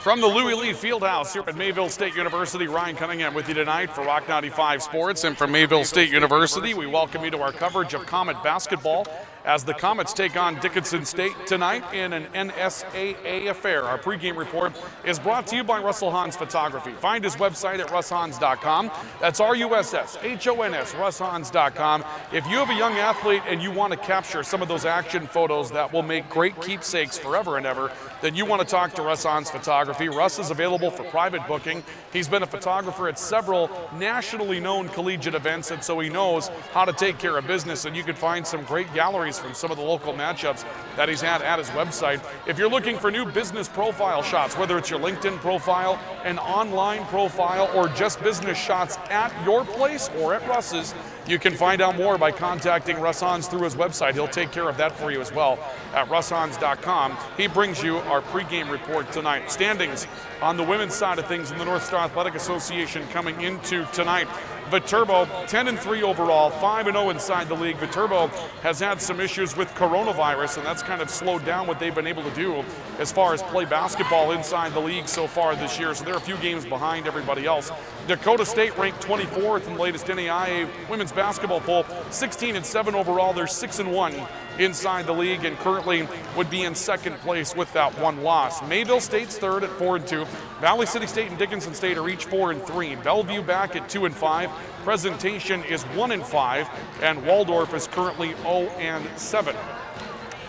From the Louis Lee Fieldhouse here at Mayville State University, Ryan Cunningham with you tonight for Rock 95 Sports. And from Mayville State University, we welcome you to our coverage of Comet basketball as the Comets take on Dickinson State tonight in an NSAA affair. Our pregame report is brought to you by Russell Hans Photography. Find his website at russhans.com. That's RUSSHONS, russhans.com. If you have a young athlete and you want to capture some of those action photos that will make great keepsakes forever and ever, then you want to talk to Russ Hans Photography. Russ is available for private booking. He's been a photographer at several nationally known collegiate events, and so he knows how to take care of business, and you can find some great galleries from some of the local matchups that he's had at his website. If you're looking for new business profile shots, whether it's your LinkedIn profile, an online profile, or just business shots at your place or at Russ's, you can find out more by contacting Russ Hans through his website. He'll take care of that for you as well at russhans.com. He brings you our pregame report tonight. Standings on the women's side of things in the North Star Athletic Association coming into tonight. Viterbo 10-3 overall, 5-0 inside the league. Viterbo has had some issues with coronavirus, and that's kind of slowed down what they've been able to do as far as play basketball inside the league so far this year. So they're a few games behind everybody else. Dakota State ranked 24th in the latest NAIA women's basketball poll, 16-7 overall. They're 6-1 inside the league and currently would be in second place with that one loss. Mayville State's third at 4-2. Valley City State and Dickinson State are each 4-3. Bellevue back at 2-5. Presentation is 1-5, and Waldorf is currently 0-7.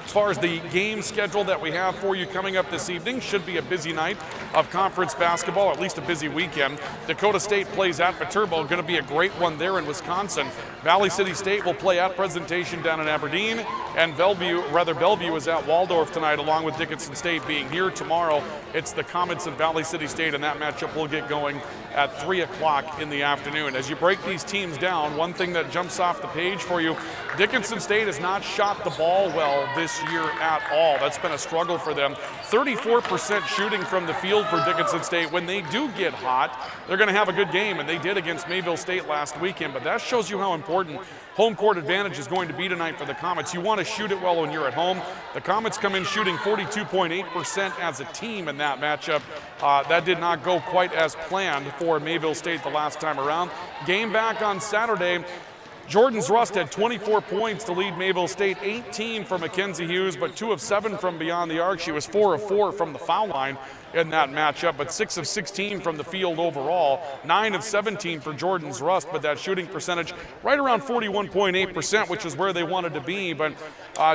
As far as the game schedule that we have for you coming up this evening, should be a busy night of conference basketball, at least a busy weekend. Dakota State plays at Viterbo, going to be a great one there in Wisconsin. Valley City State will play at Presentation down in Aberdeen, and Bellevue is at Waldorf tonight, along with Dickinson State being here tomorrow. It's the Comets and Valley City State, and that matchup will get going at 3 o'clock in the afternoon. As you break these teams down, one thing that jumps off the page for you, Dickinson State has not shot the ball well this year at all. That's been a struggle for them. 34% shooting from the field for Dickinson State. When they do get hot, they're going to have a good game, and they did against Mayville State last weekend, but that shows you how important home court advantage is going to be tonight for the Comets. You want to shoot it well when you're at home. The Comets come in shooting 42.8% as a team in that matchup. That did not go quite as planned for Mayville State the last time around. Game back on Saturday. Jordan's Rust had 24 points to lead Mayville State, 18 for Mckenzie Hughes, but 2 of 7 from beyond the arc. She was 4 of 4 from the foul line in that matchup, but 6 of 16 from the field overall, 9 of 17 for Jordan's Rust, but that shooting percentage right around 41.8%, which is where they wanted to be. But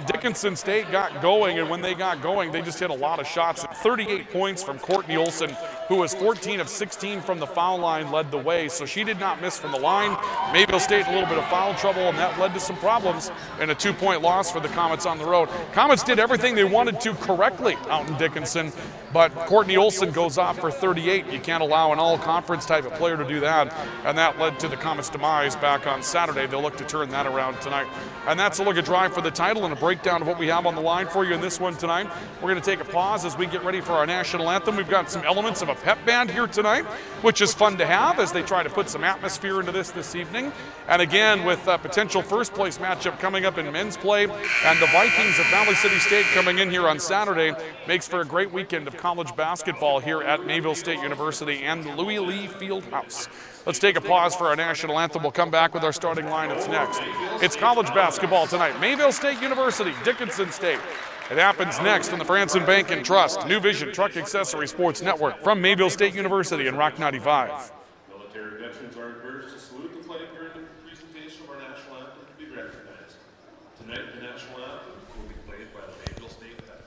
Dickinson State got going, and when they got going, they just hit a lot of shots. 38 points from Courtney Olson, who was 14 of 16 from the foul line, led the way. So she did not miss from the line. Mayville State a little bit of foul trouble, and that led to some problems and a 2-point loss for the Comets on the road. Comets did everything they wanted to correctly out in Dickinson, but Courtney Olson goes off for 38. You can't allow an all-conference type of player to do that, and that led to the Comets' demise back on Saturday. They'll look to turn that around tonight. And that's a look at Drive for the Title and a breakdown of what we have on the line for you in this one tonight. We're going to take a pause as we get ready for our national anthem. We've got some elements of a pep band here tonight, which is fun to have as they try to put some atmosphere into this evening. And again, with a potential first-place matchup coming up in men's play, and the Vikings of Valley City State coming in here on Saturday, makes for a great weekend of college basketball here at Mayville State University and the Louis Lee Fieldhouse. Let's take a pause for our national anthem. We'll come back with our starting lineups next. It's college basketball tonight. Mayville State University, Dickinson State. It happens next on the Franson Bank and Trust New Vision Truck Accessory Sports Network from Mayville State University and Rock 95. Military veterans are encouraged to salute the flag during the presentation of our national anthem to be recognized. Tonight, the national anthem will be played by the Mayville State Band.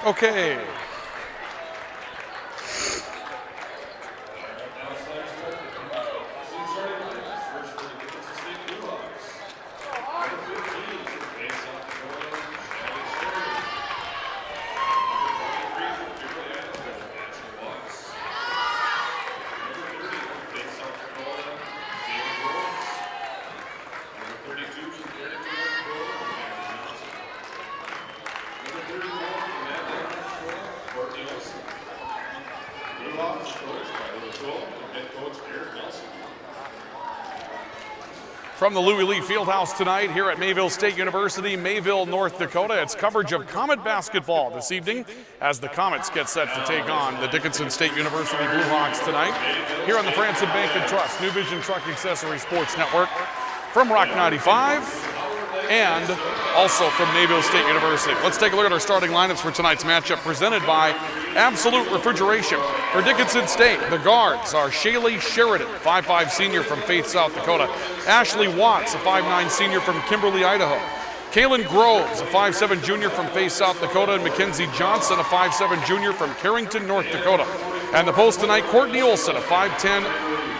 Okay. Courtney Olson. Blue Hawks coached by head coach Nelson. From the Louis Lee Fieldhouse tonight here at Mayville State University, Mayville, North Dakota. It's coverage of Comet basketball this evening as the Comets get set to take on the Dickinson State University Blue Hawks tonight here on the Franson Bank and Trust New Vision Truck Accessory Sports Network from Rock 95 and also from Mayville State University. Let's take a look at our starting lineups for tonight's matchup presented by Absolute Refrigeration. For Dickinson State, the guards are Shaylee Sheridan, 5'5" senior from Faith, South Dakota. Ashley Watts, a 5'9" senior from Kimberly, Idaho. Kaylin Groves, a 5'7" junior from Faith, South Dakota. And Mackenzie Johnson, a 5'7" junior from Carrington, North Dakota. And the post tonight, Courtney Olson, a 5'10"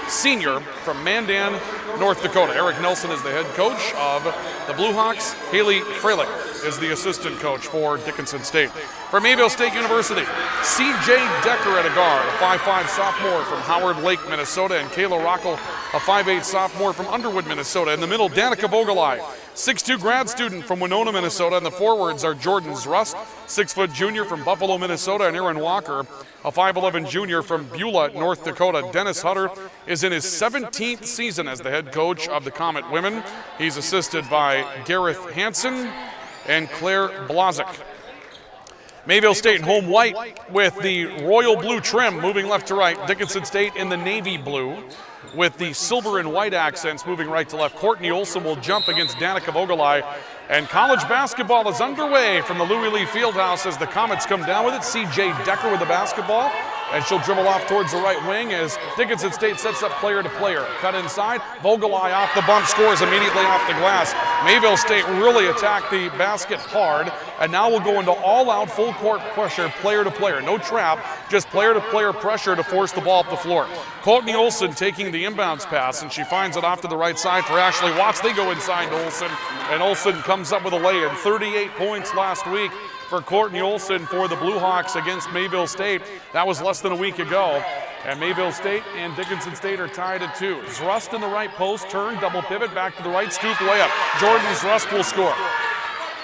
senior from Mandan, North Dakota. Eric Nelson is the head coach of the Blue Hawks. Haley Freilich is the assistant coach for Dickinson State. For Mayville State University, C.J. Decker at a guard, a 5'5" sophomore from Howard Lake, Minnesota, and Kayla Rockel, a 5'8" sophomore from Underwood, Minnesota. In the middle, Danica Vogelai, 6'2" grad student from Winona, Minnesota, and the forwards are Jordan Zrust, 6' junior from Buffalo, Minnesota, and Aaron Walker, a 5'11" junior from Beulah, North Dakota. Dennis Hutter is in his 17th season as the head coach of the Comet women. He's assisted by Gareth Hansen and Claire Blazik. Mayville State in home white with the royal blue trim moving left to right. Dickinson State in the navy blue with the silver and white accents moving right to left. Courtney Olson will jump against Danica Vogelai. And college basketball is underway from the Louis Lee Fieldhouse as the Comets come down with it. C.J. Decker with the basketball, and she'll dribble off towards the right wing as Dickinson State sets up player to player. Cut inside, Vogelai off the bump, scores immediately off the glass. Mayville State really attacked the basket hard, and now we'll go into all-out full court pressure, player to player. No trap, just player to player pressure to force the ball up the floor. Courtney Olson taking the inbounds pass, and she finds it off to the right side for Ashley Watts. They go inside to Olson, and Olson comes up with a lay-in. 38 points last week for Courtney Olson for the Blue Hawks against Mayville State. That was less than a week ago. And Mayville State and Dickinson State are tied at 2. Zrust in the right post, turn, double pivot, back to the right, scoop, layup. Jordan Zrust will score.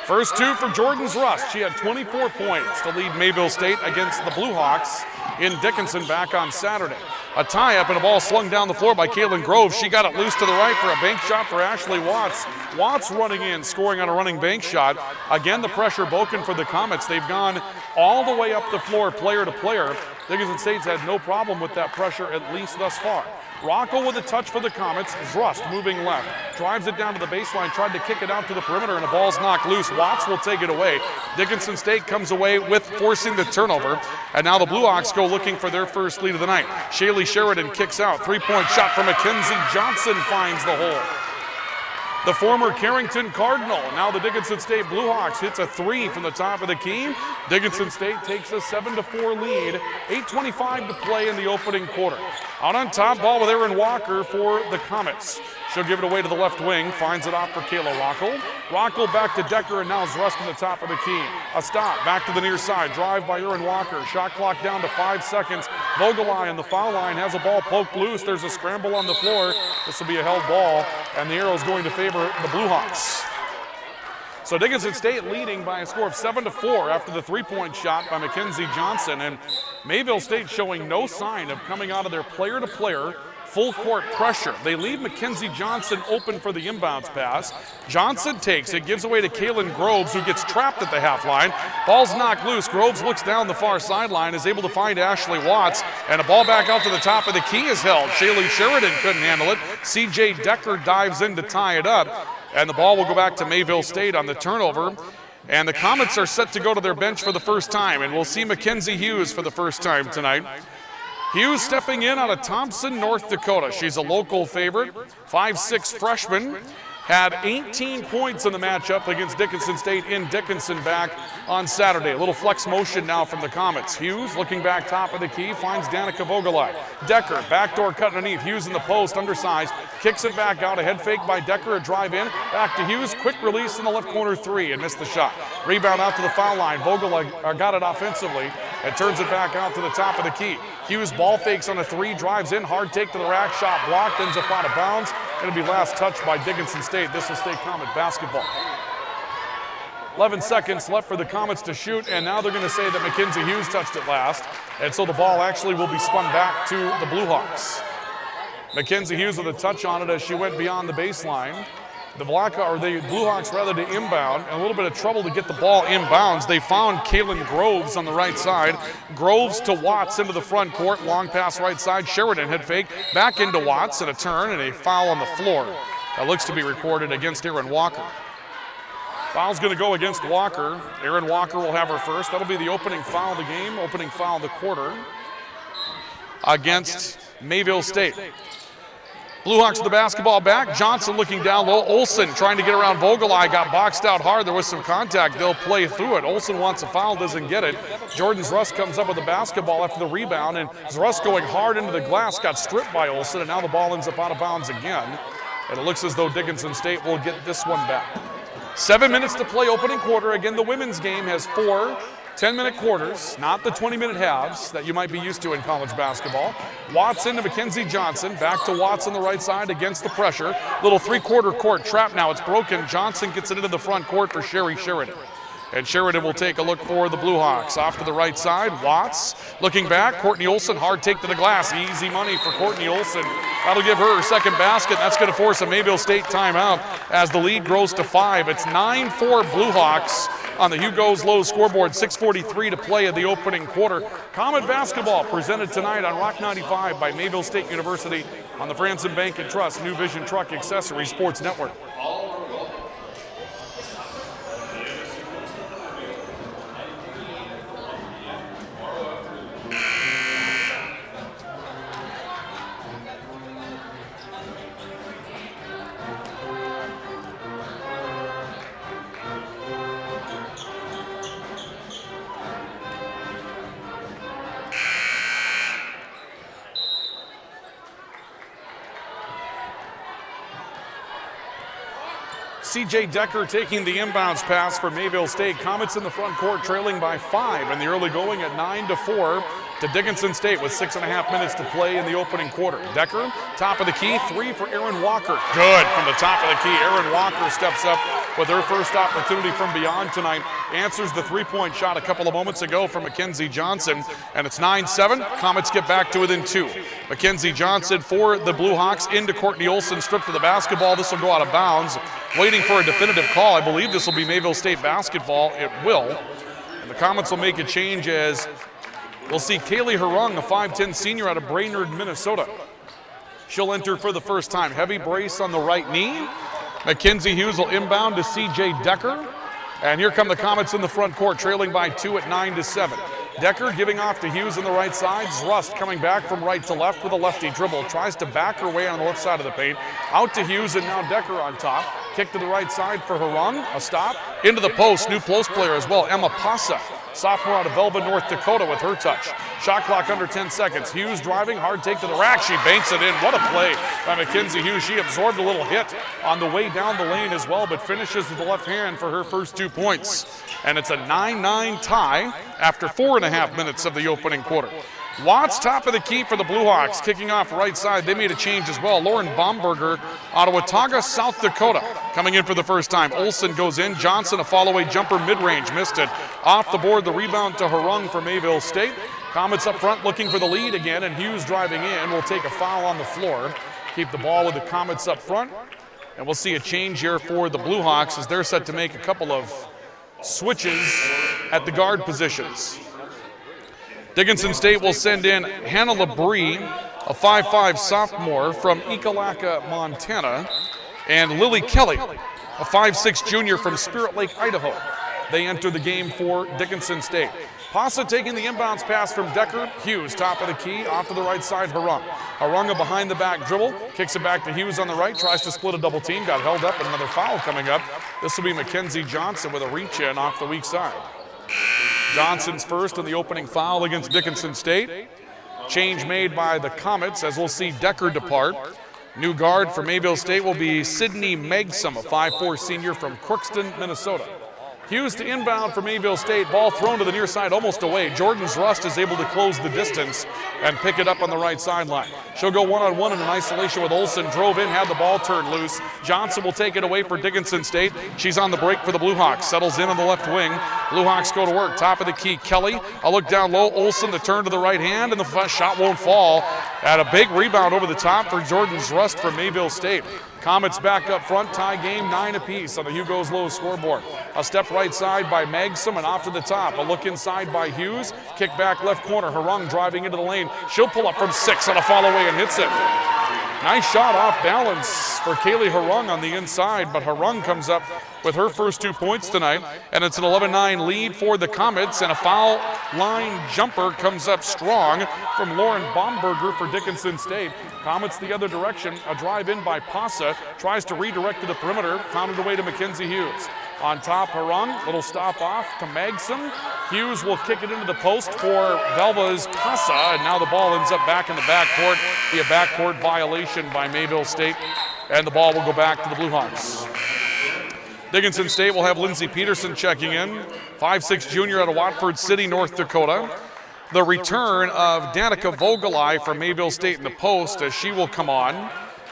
First two for Jordan Zrust. She had 24 points to lead Mayville State against the Blue Hawks in Dickinson back on Saturday. A tie-up and a ball slung down the floor by Kaylin Groves. She got it loose to the right for a bank shot for Ashley Watts. Watts running in, scoring on a running bank shot. Again, the pressure broken for the Comets. They've gone all the way up the floor, player to player. Dickinson State's had no problem with that pressure, at least thus far. Rockel with a touch for the Comets. Zrust moving left. Drives it down to the baseline, tried to kick it out to the perimeter, and the ball's knocked loose. Watts will take it away. Dickinson State comes away with forcing the turnover. And now the Blue Hawks go looking for their first lead of the night. Shaylee Sheridan kicks out. Three-point shot from Mackenzie Johnson finds the hole. The former Carrington Cardinal, now the Dickinson State Blue Hawks, hits a three from the top of the key. Dickinson State takes a 7-4 lead. 8:25 to play in the opening quarter. Out on top, ball with Aaron Walker for the Comets. She'll give it away to the left wing, finds it off for Kayla Rockel. Rockel back to Decker, and now Zrust in the top of the key. A stop, back to the near side, drive by Aaron Walker. Shot clock down to 5 seconds. Vogelai on the foul line has a ball poked loose. There's a scramble on the floor. This will be a held ball, and the arrow's going to favor the Blue Hawks. So Dickinson State leading by a score of 7-4 after the three-point shot by Mackenzie Johnson, and Mayville State showing no sign of coming out of their player-to-player full court pressure. They leave Mackenzie Johnson open for the inbounds pass. Johnson takes it, gives away to Kaylin Groves, who gets trapped at the half line. Ball's knocked loose. Groves looks down the far sideline, is able to find Ashley Watts, and a ball back out to the top of the key is held. Shaylee Sheridan couldn't handle it. C.J. Decker dives in to tie it up, and the ball will go back to Mayville State on the turnover. And the Comets are set to go to their bench for the first time, and we'll see Mckenzie Hughes for the first time tonight. Hughes stepping in out of Thompson, North Dakota. She's a local favorite, 5'6" freshman. had 18 points in the matchup against Dickinson State in Dickinson back on Saturday. A little flex motion now from the Comets. Hughes looking back top of the key, finds Danica Vogelai. Decker, backdoor cut underneath. Hughes in the post, undersized, kicks it back out. A head fake by Decker, a drive in. Back to Hughes, quick release in the left corner three and missed the shot. Rebound out to the foul line. Vogelai got it offensively and turns it back out to the top of the key. Hughes ball fakes on a three, drives in, hard take to the rack, shot blocked, ends up out of bounds. Going to be last touched by Dickinson State. This will stay Comet basketball. 11 seconds left for the Comets to shoot, and now they're going to say that Mckenzie Hughes touched it last, and so the ball actually will be spun back to the Blue Hawks. Mckenzie Hughes with a touch on it as she went beyond the baseline. The Blue Hawks rather to inbound, and a little bit of trouble to get the ball inbounds. They found Kaylin Groves on the right side. Groves to Watts into the front court, long pass right side. Sheridan head fake, back into Watts, and a turn and a foul on the floor. That looks to be recorded against Aaron Walker. Foul's going to go against Walker. Aaron Walker will have her first. That'll be the opening foul of the game, opening foul of the quarter against Mayville State. Blue Hawks with the basketball back. Johnson looking down low. Olsen trying to get around Vogelai, got boxed out hard. There was some contact. They'll play through it. Olsen wants a foul, doesn't get it. Jordan Zrusk comes up with the basketball after the rebound, and Zrusk going hard into the glass, got stripped by Olsen, and now the ball ends up out of bounds again. And it looks as though Dickinson State will get this one back. 7 minutes to play opening quarter. Again, the women's game has 4 10-minute quarters, not the 20-minute halves that you might be used to in college basketball. Watts into Mackenzie Johnson, back to Watts on the right side against the pressure. Little three-quarter court trap now, it's broken. Johnson gets it into the front court for Sheridan. And Sheridan will take a look for the Blue Hawks. Off to the right side, Watts looking back. Courtney Olson, hard take to the glass. Easy money for Courtney Olson. That'll give her second basket. That's going to force a Mayville State timeout as the lead grows to 5. It's 9-4 Blue Hawks on the Hugo's Low scoreboard. 6:43 to play in the opening quarter. Comet basketball presented tonight on Rock 95 by Mayville State University on the Franson Bank and Trust New Vision Truck Accessory Sports Network. CJ Decker taking the inbounds pass for Mayville State. Comets in the front court trailing by 5 in the early going at 9-4 to Dickinson State with 6.5 minutes to play in the opening quarter. Decker, top of the key, 3 for Aaron Walker. Good from the top of the key. Aaron Walker steps up with her first opportunity from beyond tonight. Answers the three-point shot a couple of moments ago from Mackenzie Johnson, and it's 9-7. Comets get back to within 2. Mackenzie Johnson for the Blue Hawks into Courtney Olsen, stripped to the basketball. This will go out of bounds. Waiting for a definitive call. I believe this will be Mayville State basketball. It will. And the Comets will make a change as we'll see Kaylee Harung, a 5'10 senior out of Brainerd, Minnesota. She'll enter for the first time. Heavy brace on the right knee. Mckenzie Hughes will inbound to CJ Decker. And here come the Comets in the front court, trailing by 2 at 9-7. Decker giving off to Hughes on the right side. Zrust coming back from right to left with a lefty dribble. Tries to back her way on the left side of the paint. Out to Hughes, and now Decker on top. Kick to the right side for Harung. A stop. Into the post. New post player as well, Emma Pasa. Sophomore out of Velva, North Dakota with her touch. Shot clock under 10 seconds. Hughes driving, hard take to the rack. She banks it in. What a play by Mckenzie Hughes. She absorbed a little hit on the way down the lane as well, but finishes with the left hand for her first 2 points. And it's a 9-9 tie after 4.5 minutes of the opening quarter. Watts, top of the key for the Blue Hawks, kicking off right side. They made a change as well. Lauren Baumberger out of Watauga, South Dakota, coming in for the first time. Olsen goes in. Johnson, a follow-away jumper mid-range, missed it. Off the board, the rebound to Harung for Mayville State. Comets up front looking for the lead again, and Hughes driving in will take a foul on the floor. Keep the ball with the Comets up front. And we'll see a change here for the Blue Hawks as they're set to make a couple of switches at the guard positions. Dickinson State will send in Hannah LeBrie, a 5'5 sophomore from Ekalaka, Montana, and Lily Kelly, a 5'6 junior from Spirit Lake, Idaho. They enter the game for Dickinson State. Pasa taking the inbounds pass from Decker. Hughes, top of the key, off to the right side, Harung. Harung a behind the back dribble, kicks it back to Hughes on the right, tries to split a double team, got held up, and another foul coming up. This will be Mackenzie Johnson with a reach in off the weak side. Johnson's first in the opening foul against Dickinson State. Change made by the Comets as we'll see Decker depart. New guard for Mayville State will be Sydney Megsom, a 5'4" senior from Crookston, Minnesota. Hughes to inbound for Mayville State. Ball thrown to the near side, almost away. Jordan's Rust is able to close the distance and pick it up on the right sideline. She'll go one-on-one in an isolation with Olsen. Drove in, had the ball turned loose. Johnson will take it away for Dickinson State. She's on the break for the Blue Hawks. Settles in on the left wing. Blue Hawks go to work. Top of the key, Kelly. A look down low. Olsen, the turn to the right hand, and the shot won't fall. At a big rebound over the top for Jordan's Rust from Mayville State. Comets back up front, tie game 9 apiece on the Hugo's Low scoreboard. A step right side by Megsom and off to the top. A look inside by Hughes. Kick back left corner. Harung driving into the lane. She'll pull up from 6 on a fall away and hits it. Nice shot off balance for Kaylee Harung on the inside, but Harung comes up with her first 2 points tonight, and it's an 11-9 lead for the Comets, and a foul line jumper comes up strong from Lauren Baumberger for Dickinson State. Comets the other direction, a drive in by Pasa, tries to redirect to the perimeter, found it away to Mckenzie Hughes. On top, Harung, little stop off to Megsom. Hughes will kick it into the post for Velva's Pasa, and now the ball ends up back in the backcourt. Be a backcourt violation by Mayville State, and the ball will go back to the Blue Hawks. Dickinson State will have Lindsey Peterson checking in, 5'6" junior out of Watford City, North Dakota. The return of Danica Vogelai from Mayville State in the post, as she will come on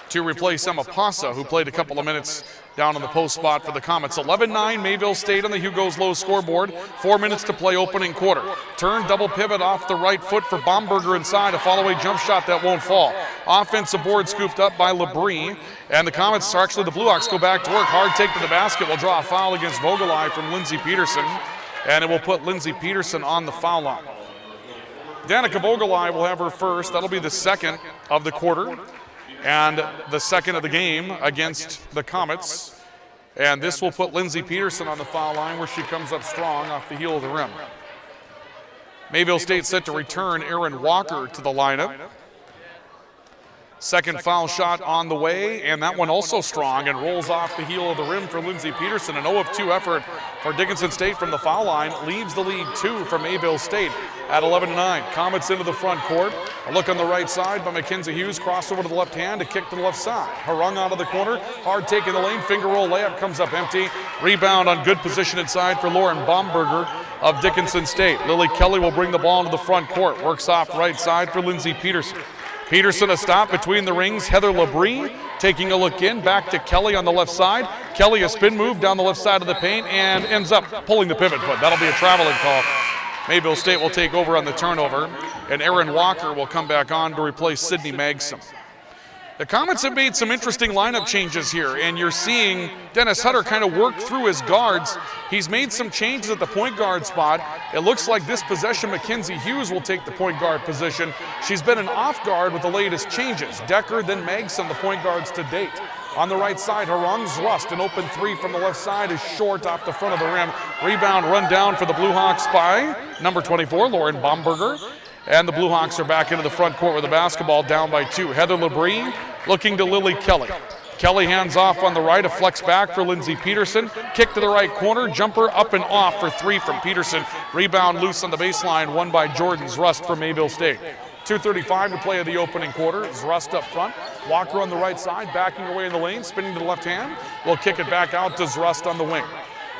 to replace Emma Pasa, who played a couple of minutes down on the post spot for the Comets. 11-9 Mayville State on the Hugo's Low scoreboard. 4 minutes to play opening quarter. Turn double pivot off the right foot for Baumberger inside. A fall away jump shot that won't fall. Offensive board scooped up by Labrie. And the Comets, actually the Blue Hawks, go back to work. Hard take to the basket. Will draw a foul against Vogelai from Lindsey Peterson. And it will put Lindsey Peterson on the foul line. Danica Vogelai will have her first. That'll be the second of the quarter and the second of the game against the Comets. And this will put Lindsey Peterson on the foul line where she comes up strong off the heel of the rim. Mayville State set to return Aaron Walker to the lineup. Second foul shot on the way, and that one also strong and rolls off the heel of the rim for Lindsey Peterson. An 0 of 2 effort for Dickinson State from the foul line leaves the lead 2 for Mayville State at 11-9. Comets into the front court. A look on the right side by Mckenzie Hughes. Cross over to the left hand, a kick to the left side. Harung out of the corner. Hard take in the lane. Finger roll layup comes up empty. Rebound on good position inside for Lauren Baumberger of Dickinson State. Lily Kelly will bring the ball into the front court. Works off right side for Lindsey Peterson. Peterson a stop between the rings. Heather Labrie taking a look in. Back to Kelly on the left side. Kelly a spin move down the left side of the paint and ends up pulling the pivot foot. That'll be a traveling call. Mayville State will take over on the turnover, and Aaron Walker will come back on to replace Sydney Megsom. The Comets have made some interesting lineup changes here, and you're seeing Dennis Hutter kind of work through his guards. He's made some changes at the point guard spot. It looks like this possession, Mckenzie Hughes will take the point guard position. She's been an off guard with the latest changes. Decker, then Megsom, the point guards to date. On the right side, Harung's Rust, an open 3 from the left side is short off the front of the rim. Rebound run down for the Blue Hawks by number 24, Lauren Baumberger. And the Blue Hawks are back into the front court with the basketball down by 2. Heather Labrie looking to Lily Kelly. Kelly hands off on the right, a flex back for Lindsey Peterson. Kick to the right corner, jumper up and off for 3 from Peterson. Rebound loose on the baseline, won by Jordan's Rust from Mayville State. 2:35 to play of the opening quarter. It's Rust up front. Walker on the right side, backing away in the lane, spinning to the left hand. We'll kick it back out to Rust on the wing.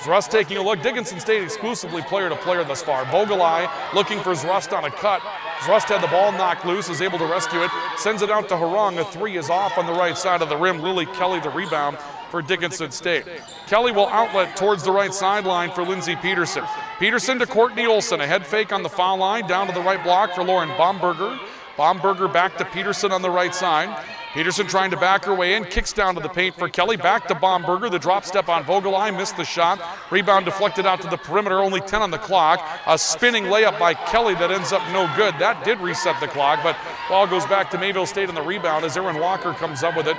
Rust taking a look. Dickinson State exclusively player-to-player thus far. Vogelai looking for Rust on a cut. Rust had the ball knocked loose, is able to rescue it. Sends it out to Harung. A 3 is off on the right side of the rim. Lily Kelly the rebound for Dickinson State. Kelly will outlet towards the right sideline for Lindsey Peterson. Peterson to Courtney Olson. A head fake on the foul line. Down to the right block for Lauren Baumberger. Baumberger back to Peterson on the right side. Peterson trying to back her way in, kicks down to the paint for Kelly, back to Baumberger, the drop step on Vogelai, missed the shot. Rebound deflected out to the perimeter, only 10 on the clock. A spinning layup by Kelly that ends up no good. That did reset the clock, but ball goes back to Mayville State on the rebound as Aaron Walker comes up with it.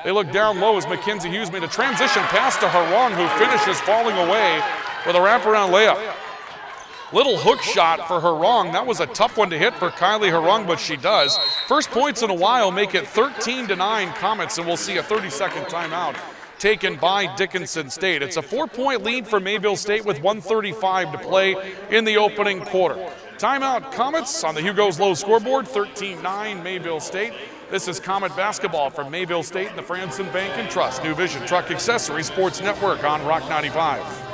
They look down low as Mckenzie Hughes made a transition pass to Harung, who finishes falling away with a wraparound layup. Little hook shot for Harung. That was a tough one to hit for Kylie Harung, but she does. First points in a while make it 13-9 Comets, and we'll see a 30-second timeout taken by Dickinson State. It's a 4-point lead for Mayville State with 1:35 to play in the opening quarter. Timeout Comets on the Hugo's Low scoreboard, 13-9 Mayville State. This is Comet basketball from Mayville State and the Franson Bank and Trust New Vision Truck Accessory Sports Network on Rock 95.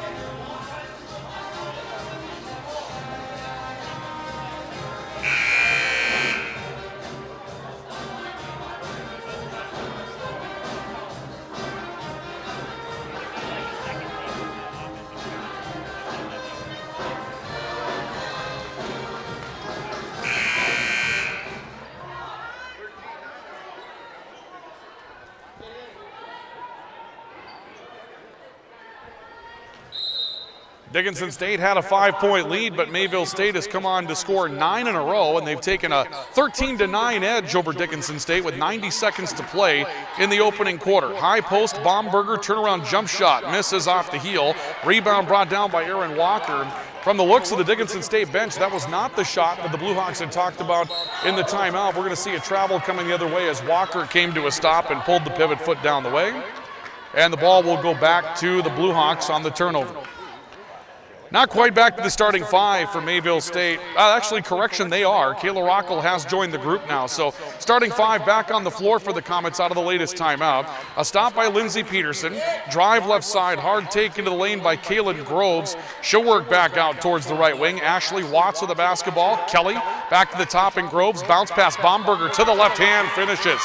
Dickinson State had a 5-point lead, but Mayville State has come on to score 9 in a row, and they've taken a 13-9 edge over Dickinson State with 90 seconds to play in the opening quarter. High post, Baumberger turnaround jump shot, misses off the heel. Rebound brought down by Aaron Walker. From the looks of the Dickinson State bench, that was not the shot that the Blue Hawks had talked about in the timeout. We're going to see a travel coming the other way as Walker came to a stop and pulled the pivot foot down the way. And the ball will go back to the Blue Hawks on the turnover. Not quite back to the starting five for Mayville State. Actually, correction, they are. Kayla Rockel has joined the group now. So starting five back on the floor for the Comets out of the latest timeout. A stop by Lindsey Peterson. Drive left side. Hard take into the lane by Kaylin Groves. She'll work back out towards the right wing. Ashley Watts with the basketball. Kelly back to the top and Groves. Bounce pass Baumberger to the left hand. Finishes.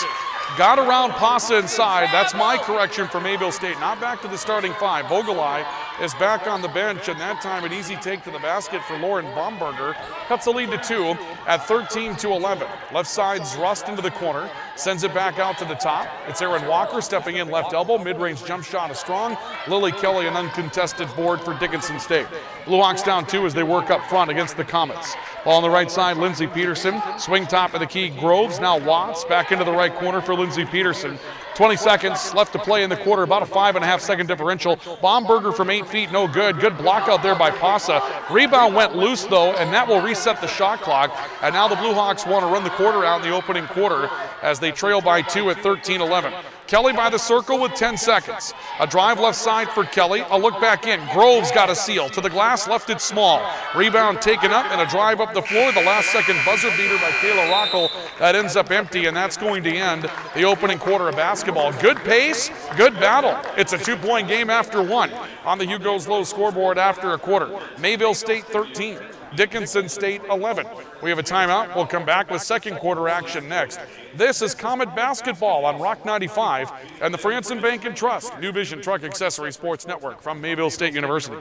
Got around Pasa inside. That's my correction for Mayville State. Not back to the starting five. Vogelai is back on the bench, and that time an easy take to the basket for Lauren Baumberger. Cuts the lead to 2 at 13-11. Left side's Rust into the corner. Sends it back out to the top. It's Aaron Walker stepping in left elbow. Mid-range jump shot is strong. Lily Kelly an uncontested board for Dickinson State. Blue Hawks down 2 as they work up front against the Comets. Ball on the right side, Lindsey Peterson. Swing top of the key, Groves. Now Watts back into the right corner for Lindsey Peterson. 20 seconds left to play in the quarter, about a 5.5-second differential. Baumberger from 8 feet, no good. Good block out there by Pasa. Rebound went loose though, and that will reset the shot clock. And now the Blue Hawks want to run the quarter out in the opening quarter as they trail by 2 at 13-11. Kelly by the circle with 10 seconds. A drive left side for Kelly. A look back in. Groves got a seal. To the glass, left it small. Rebound taken up and a drive up the floor. The last second buzzer beater by Kayla Rockel. That ends up empty, and that's going to end the opening quarter of basketball. Good pace, good battle. It's a 2-point game after 1 on the Hugo's Low scoreboard after a quarter. Mayville State 13. Dickinson State 11. We have a timeout. We'll come back with second quarter action next. This is Comet basketball on Rock 95 and the Franson Bank and Trust New Vision Truck Accessory Sports Network from Mayville State University.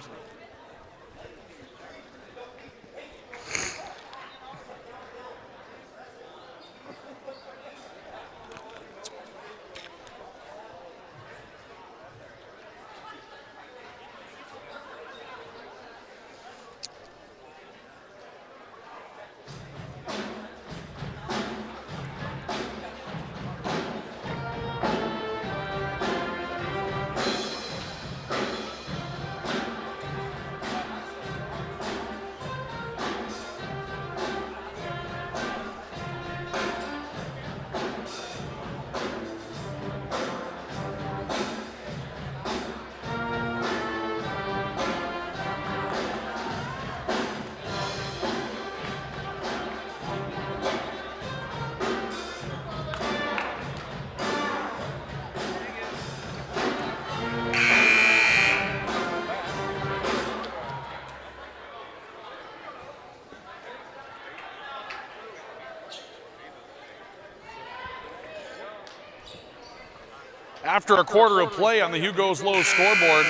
After a quarter of play on the Hugo's Low scoreboard,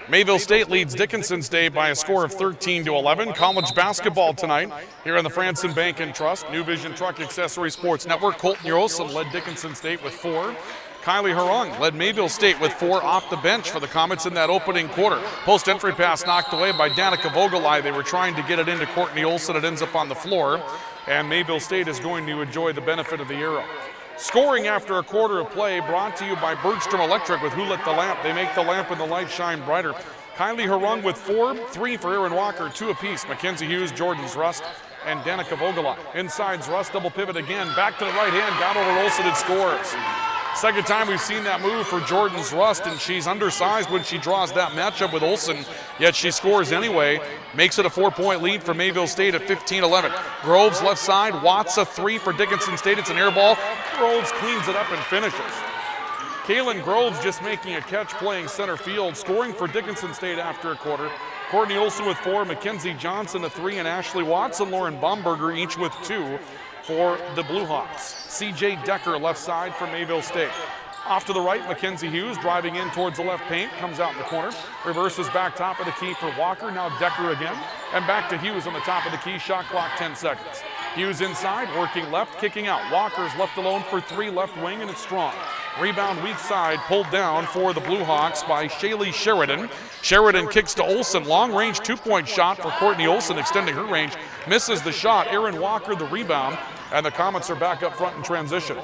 Mayville State leads Dickinson State by a score of 13-11. College basketball tonight here on the Franson Bank and Trust New Vision Truck Accessory Sports Network. Courtney Olson led Dickinson State with 4. Kylie Harung led Mayville State with 4 off the bench for the Comets in that opening quarter. Post-entry pass knocked away by Danica Vogelai. They were trying to get it into Courtney Olson. It ends up on the floor, and Mayville State is going to enjoy the benefit of the arrow. Scoring after a quarter of play brought to you by Bergstrom Electric with Who Lit the Lamp. They make the lamp and the light shine brighter. Kylie Harung with 4, 3 for Aaron Walker, 2 apiece. Mckenzie Hughes, Jordan's Rust, and Danica Vogelai. Inside's Rust, double pivot again. Back to the right hand, got over Olsen and scores. Second time we've seen that move for Jordan's Rust, and she's undersized when she draws that matchup with Olsen, yet she scores anyway. Makes it a 4-point lead for Mayville State at 15-11. Groves left side, Watts a 3 for Dickinson State. It's an air ball. Groves cleans it up and finishes. Kaylin Groves just making a catch playing center field, scoring for Dickinson State after a quarter. Courtney Olson with 4, Mackenzie Johnson a 3, and Ashley Watts and Lauren Baumberger each with 2 for the Blue Hawks. CJ Decker left side for Mayville State. Off to the right, Mckenzie Hughes driving in towards the left paint, comes out in the corner, reverses back top of the key for Walker, now Decker again, and back to Hughes on the top of the key, shot clock 10 seconds. Hughes inside, working left, kicking out. Walker's left alone for 3 left wing, and it's strong. Rebound weak side, pulled down for the Blue Hawks by Shaylee Sheridan. Sheridan kicks to Olsen, long range 2-point shot for Courtney Olsen, extending her range, misses the shot. Aaron Walker the rebound, and the Comets are back up front in transition.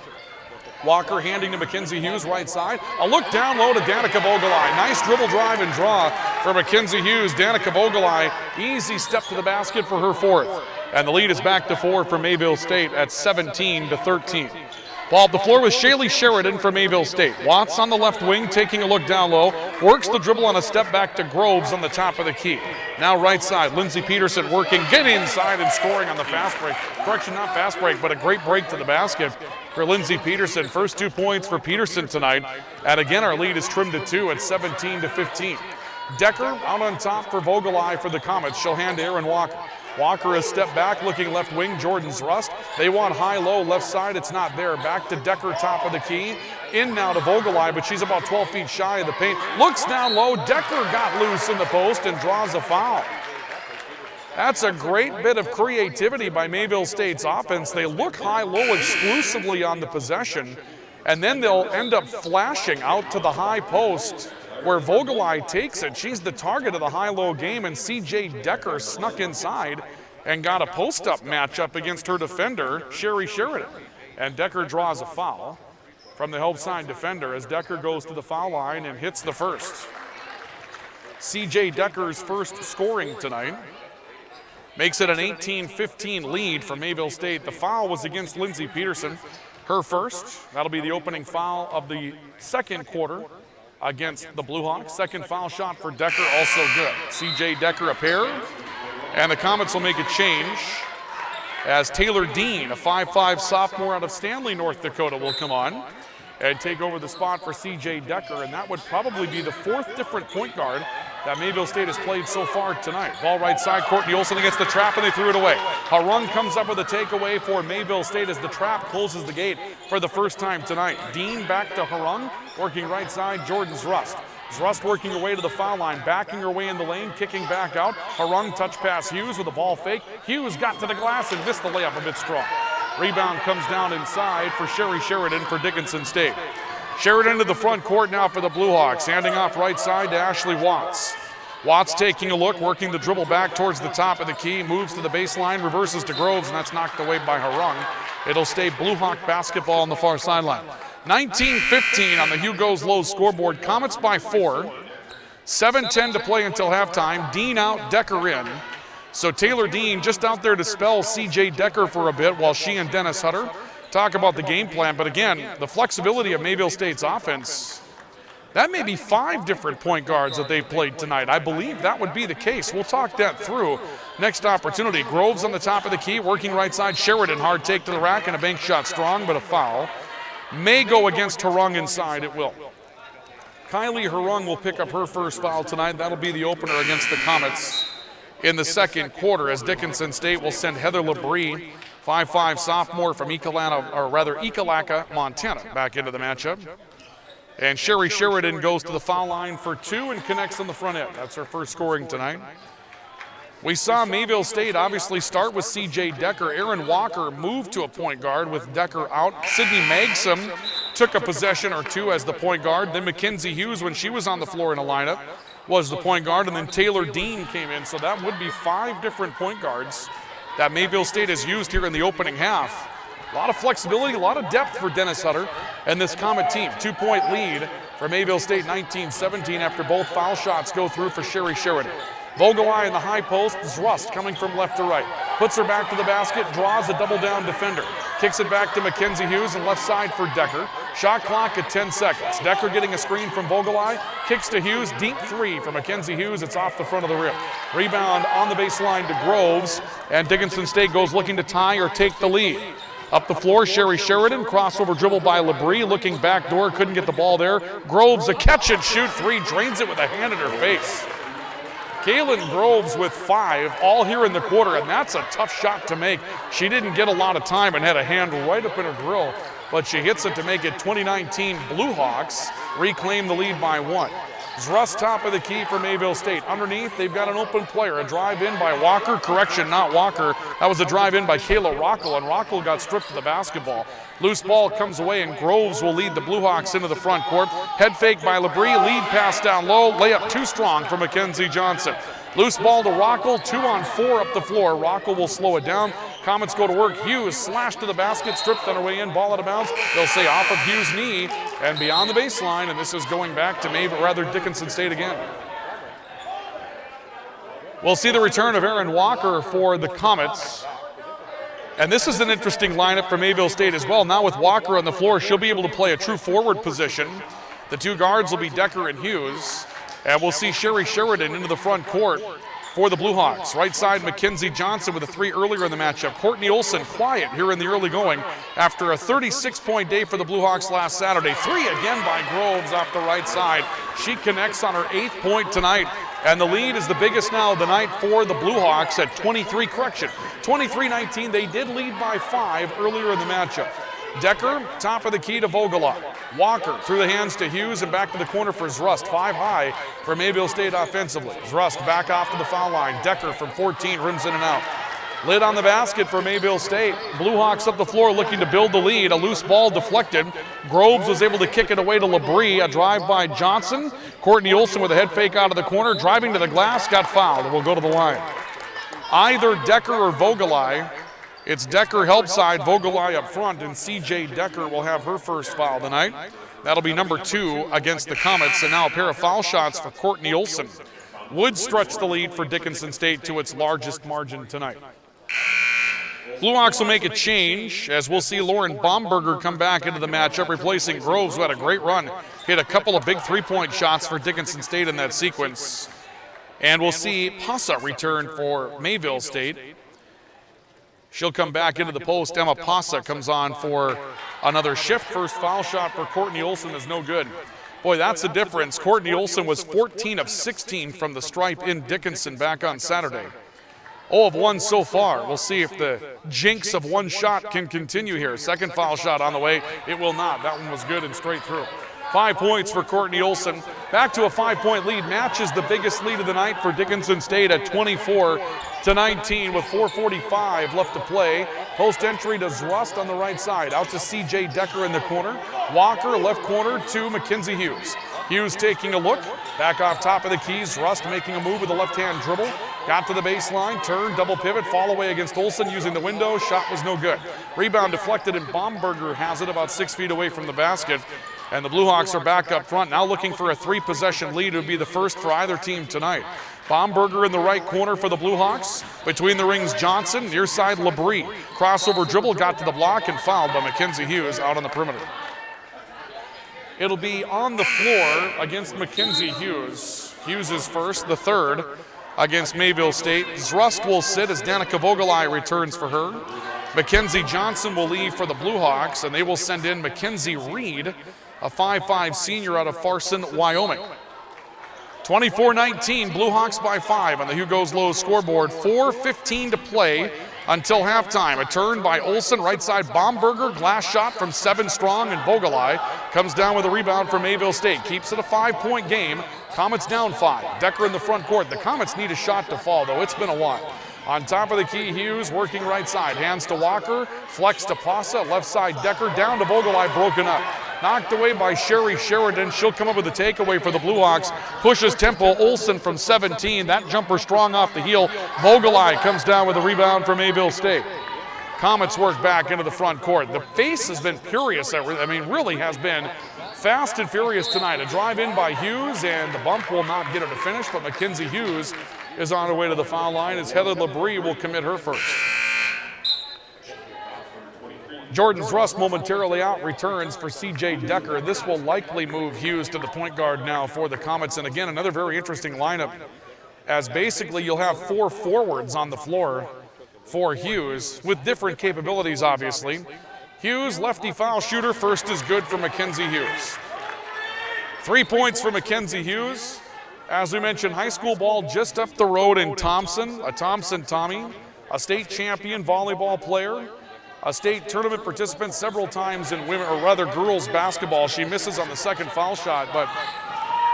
Walker handing to Mckenzie Hughes, right side. A look down low to Danica Vogelai. Nice dribble drive and draw for Mckenzie Hughes. Danica Vogelai, easy step to the basket for her 4th. And the lead is back to 4 for Mayville State at 17-13. Ball up the floor with Shaylee Sheridan for Mayville State. Watts on the left wing, taking a look down low. Works the dribble on a step back to Groves on the top of the key. Now right side, Lindsey Peterson working, get inside and scoring on the fast break. Correction, not fast break, but a great break to the basket for Lindsey Peterson. First 2 points for Peterson tonight. And again, our lead is trimmed to 2 at 17-15. Decker out on top for Vogelai for the Comets. She'll hand to Aaron Walker. Walker a step back, looking left wing, Jordan's Rust. They want high-low left side, it's not there. Back to Decker, top of the key. In now to Vogelai, but she's about 12 feet shy of the paint. Looks down low, Decker got loose in the post and draws a foul. That's a great bit of creativity by Mayville State's offense. They look high-low exclusively on the possession, and then they'll end up flashing out to the high post where Vogelai takes it. She's the target of the high-low game, and C.J. Decker snuck inside and got a post-up matchup against her defender, Sherry Sheridan. And Decker draws a foul from the help side defender as Decker goes to the foul line and hits the first. C.J. Decker's first scoring tonight makes it an 18-15 lead for Mayville State. The foul was against Lindsey Peterson, her first. That'll be the opening foul of the second quarter against the Blue Hawks. Second foul shot for Decker, also good. C.J. Decker a pair, and the Comets will make a change as Taylor Dean, a 5'5 sophomore out of Stanley, North Dakota, will come on and take over the spot for C.J. Decker, and that would probably be the 4th different point guard that Mayville State has played so far tonight. Ball right side, Courtney Olson against the trap, and they threw it away. Harung comes up with a takeaway for Mayville State as the trap closes the gate for the first time tonight. Dean back to Harung, working right side, Jordan's Rust. Rust working her way to the foul line, backing her way in the lane, kicking back out. Harung touch pass Hughes with a ball fake. Hughes got to the glass and missed the layup a bit strong. Rebound comes down inside for Sherry Sheridan for Dickinson State. Sheridan to the front court now for the Blue Hawks, handing off right side to Ashley Watts. Watts taking a look, working the dribble back towards the top of the key, moves to the baseline, reverses to Groves, and that's knocked away by Harung. It'll stay Blue Hawk basketball on the far sideline. 19-15 on the Hugo's Low scoreboard. Comets by 4. 7:10 to play until halftime. Dean out, Decker in. So Taylor Dean just out there to spell C.J. Decker for a bit while she and Dennis Hutter talk about the game plan. But again, the flexibility of Mayville State's offense, that may be 5 different point guards that they've played tonight. I believe that would be the case. We'll talk that through next opportunity. Groves on the top of the key, working right side. Sheridan, hard take to the rack and a bank shot strong, but a foul. May go against Harung inside, it will. Kylie Harung will pick up her first foul tonight. That'll be the opener against the Comets in the second quarter as Dickinson State will send Heather Labrie, 5'5 sophomore from Ekalaka, Montana, back into the matchup. And Sherry Sheridan goes to the foul line for 2 and connects on the front end. That's her first scoring tonight. We saw Mayville State obviously start with C.J. Decker. Aaron Walker moved to a point guard with Decker out. Sydney Magsom took a possession or 2 as the point guard. Then Mckenzie Hughes, when she was on the floor in a lineup, was the point guard. And then Taylor Dean came in. So that would be 5 different point guards that Mayville State has used here in the opening half. A lot of flexibility, a lot of depth for Dennis Hutter and this Comet team. 2-point lead for Mayville State 19-17 after both foul shots go through for Sherry Sheridan. Vogelai in the high post, Zrust coming from left to right. Puts her back to the basket, draws a double down defender. Kicks it back to Mckenzie Hughes and left side for Decker. Shot clock at 10 seconds. Decker getting a screen from Vogelai. Kicks to Hughes, deep three for Mckenzie Hughes. It's off the front of the rim. Rebound on the baseline to Groves, and Dickinson State goes looking to tie or take the lead. Up the floor, Sherry Sheridan, crossover dribble by Labrie, looking back door, couldn't get the ball there. Groves, a catch and shoot three, drains it with a hand in her face. Kaylin Groves with 5, all here in the quarter, and that's a tough shot to make. She didn't get a lot of time and had a hand right up in her grill, but she hits it to make it 2019 Blue Hawks reclaim the lead by 1. Zrust top of the key for Mayville State. Underneath, they've got an open player. A drive in by Walker. Correction, not Walker. That was a drive in by Kayla Rockel, and Rockel got stripped of the basketball. Loose ball comes away, and Groves will lead the Blue Hawks into the front court. Head fake by Labrie. Lead pass down low. Layup too strong for Mackenzie Johnson. Loose ball to Rockel. 2-on-4 up the floor. Rockel will slow it down. Comets go to work. Hughes slashed to the basket, stripped on her way in, ball out of bounds. They'll say off of Hughes' knee and beyond the baseline, and this is going back to Dickinson State again. We'll see the return of Aaron Walker for the Comets. And this is an interesting lineup for Mayville State as well. Now with Walker on the floor, she'll be able to play a true forward position. The two guards will be Decker and Hughes. And we'll see Sherry Sheridan into the front court for the Blue Hawks. Right side, Mackenzie Johnson with a 3 earlier in the matchup. Courtney Olson quiet here in the early going after a 36-point day for the Blue Hawks last Saturday. 3 again by Groves off the right side. She connects on her 8th point tonight. And the lead is the biggest now of the night for the Blue Hawks at 23-19. They did lead by 5 earlier in the matchup. Decker, top of the key to Vogelai. Walker through the hands to Hughes and back to the corner for Zrust. 5 high for Mayville State offensively. Zrust back off to the foul line. Decker from 14 rims in and out. Lid on the basket for Mayville State. Blue Hawks up the floor looking to build the lead. A loose ball deflected. Groves was able to kick it away to Labrie. A drive by Johnson. Courtney Olson with a head fake out of the corner. Driving to the glass, got fouled, and will go to the line. Either Decker or Vogelai. It's Decker help side, Vogelai up front, and CJ Decker will have her first foul tonight. That'll be number 2 against the Comets, and now a pair of foul shots for Courtney Olson would stretch the lead for Dickinson State to its largest margin tonight. Blue Hawks will make a change as we'll see Lauren Baumberger come back into the matchup, replacing Groves, who had a great run. Hit a couple of big 3-point shots for Dickinson State in that sequence. And we'll see Pasa return for Mayville State. She'll come back into the post. Emma Pasa comes on for another shift. First foul shot for Courtney Olson is no good. Boy, that's the difference. Courtney Olson was 14 of 16 from the stripe in Dickinson back on Saturday. 0 of 1 so far. We'll see if the jinx of one shot can continue here. Second foul shot on the way. It will not. That one was good and straight through. 5 points for Courtney Olson. Back to a 5-point lead. Matches the biggest lead of the night for Dickinson State at 24-19 with 4:45 left to play. Post entry to Zrust on the right side. Out to CJ Decker in the corner. Walker left corner to Mckenzie Hughes. Hughes taking a look. Back off top of the keys. Zrust making a move with a left-hand dribble. Got to the baseline. Turn, double pivot. Fall away against Olson using the window. Shot was no good. Rebound deflected, and Baumberger has it about 6 feet away from the basket. And the Blue Hawks are back up front, now looking for a 3-possession lead. It would be the first for either team tonight. Baumberger in the right corner for the Blue Hawks. Between the rings, Johnson. Near side, Labrie. Crossover dribble, got to the block, and fouled by Mckenzie Hughes out on the perimeter. It'll be on the floor against Mckenzie Hughes. Hughes is first, the third against Mayville State. Zrust will sit as Danica Vogelai returns for her. Mackenzie Johnson will leave for the Blue Hawks, and they will send in Mackenzie Reed, a 5'5 senior out of Farson, Wyoming. 24-19, Blue Hawks by 5 on the Hugo's Lowe's scoreboard. 4:15 to play until halftime. A turn by Olson, right side Baumberger, glass shot from 7 strong, and Vogelai comes down with a rebound for Mayville State. Keeps it a 5-point game. Comets down 5. Decker in the front court. The Comets need a shot to fall, though. It's been a while. On top of the key, Hughes working right side. Hands to Walker, flex to Pasa, left side Decker, down to Vogelai, broken up. Knocked away by Sherry Sheridan. She'll come up with a takeaway for the Blue Hawks. Pushes tempo. Olson from 17. That jumper strong off the heel. Vogelai comes down with a rebound for Mayville State. Comets work back into the front court. The pace has been furious. I mean, really has been fast and furious tonight. A drive in by Hughes, and the bump will not get her to finish, but Mckenzie Hughes is on her way to the foul line as Heather Labrie will commit her first. Jordan's Rust momentarily out, returns for C.J. Decker. This will likely move Hughes to the point guard now for the Comets. And again, another very interesting lineup, as basically you'll have 4 forwards on the floor for Hughes with different capabilities, obviously. Hughes, lefty foul shooter, first is good for Mckenzie Hughes. 3 points for Mckenzie Hughes. As we mentioned, high school ball just up the road in Thompson, a Thompson Tommy, a state champion volleyball player, a state tournament participant several times in women, or rather girls basketball. She misses on the second foul shot, but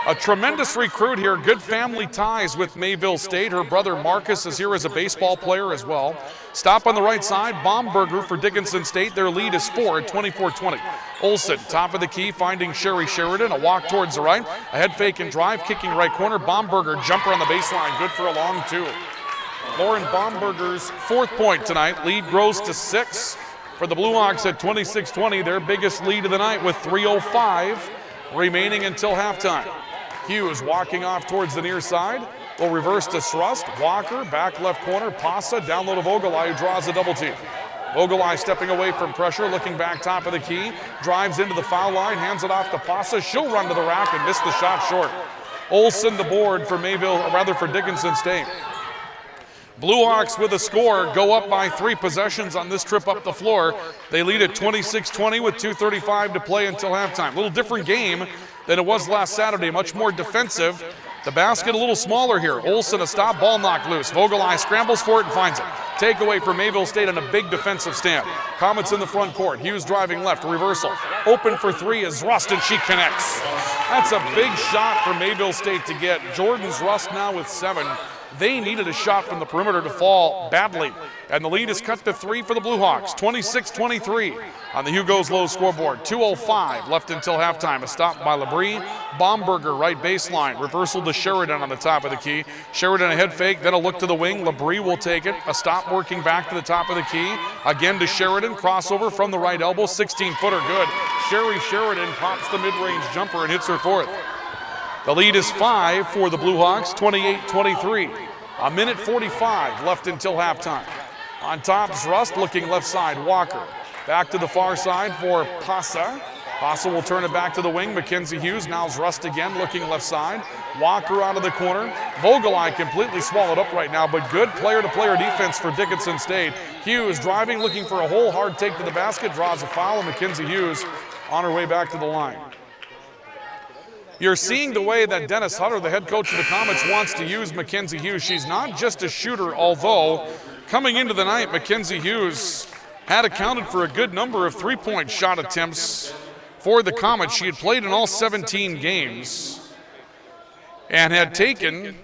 a tremendous recruit here. Good family ties with Mayville State. Her brother Marcus is here as a baseball player as well. Stop on the right side, Baumberger for Dickinson State. Their lead is 4 at 24-20. Olsen, top of the key, finding Sherry Sheridan. A walk towards the right, a head fake and drive, kicking right corner. Baumberger, jumper on the baseline, good for a long 2. Lauren Baumberger's 4th point tonight. Lead grows to 6 for the Blue Hawks at 26-20. Their biggest lead of the night with 3:05 remaining until halftime. Hughes walking off towards the near side. Will reverse to Srust. Walker, back left corner. Pasa, down low to Vogelai, who draws a double team. Vogelai stepping away from pressure, looking back top of the key. Drives into the foul line, hands it off to Pasa. She'll run to the rack and miss the shot short. Olsen the board for Mayville, or rather for Dickinson State. Blue Hawks with a score, go up by 3 possessions on this trip up the floor. They lead at 26-20 with 2:35 to play until halftime. A little different game than it was last Saturday, much more defensive. The basket a little smaller here. Olsen a stop, ball knocked loose. Vogelai scrambles for it and finds it. Takeaway for Mayville State on a big defensive stand. Comets in the front court. Hughes driving left, reversal. Open for 3 is Rust, and she connects. That's a big shot for Mayville State to get. Jordan's Rust now with 7. They needed a shot from the perimeter to fall badly, and the lead is cut to 3 for the Blue Hawks. 26-23 on the Hugo's Low scoreboard. 2:05 left until halftime. A stop by Labrie. Baumberger right baseline. Reversal to Sheridan on the top of the key. Sheridan a head fake, then a look to the wing. Labrie will take it. A stop working back to the top of the key. Again to Sheridan. Crossover from the right elbow. 16-footer good. Sherry Sheridan pops the mid-range jumper and hits her 4th. The lead is 5 for the Blue Hawks, 28-23. A minute 45 left until halftime. On top, Rust looking left side, Walker. Back to the far side for Pasa. Pasa will turn it back to the wing. Mckenzie Hughes, now Rust again, looking left side. Walker out of the corner. Vogelai completely swallowed up right now, but good player-to-player defense for Dickinson State. Hughes driving, looking for a hole, hard take to the basket, draws a foul, and Mckenzie Hughes on her way back to the line. You're seeing the way that Dennis Hutter, the head coach of the Comets, wants to use Mckenzie Hughes. She's not just a shooter, although coming into the night, Mckenzie Hughes had accounted for a good number of 3-point shot attempts for the Comets. She had played in all 17 games and had taken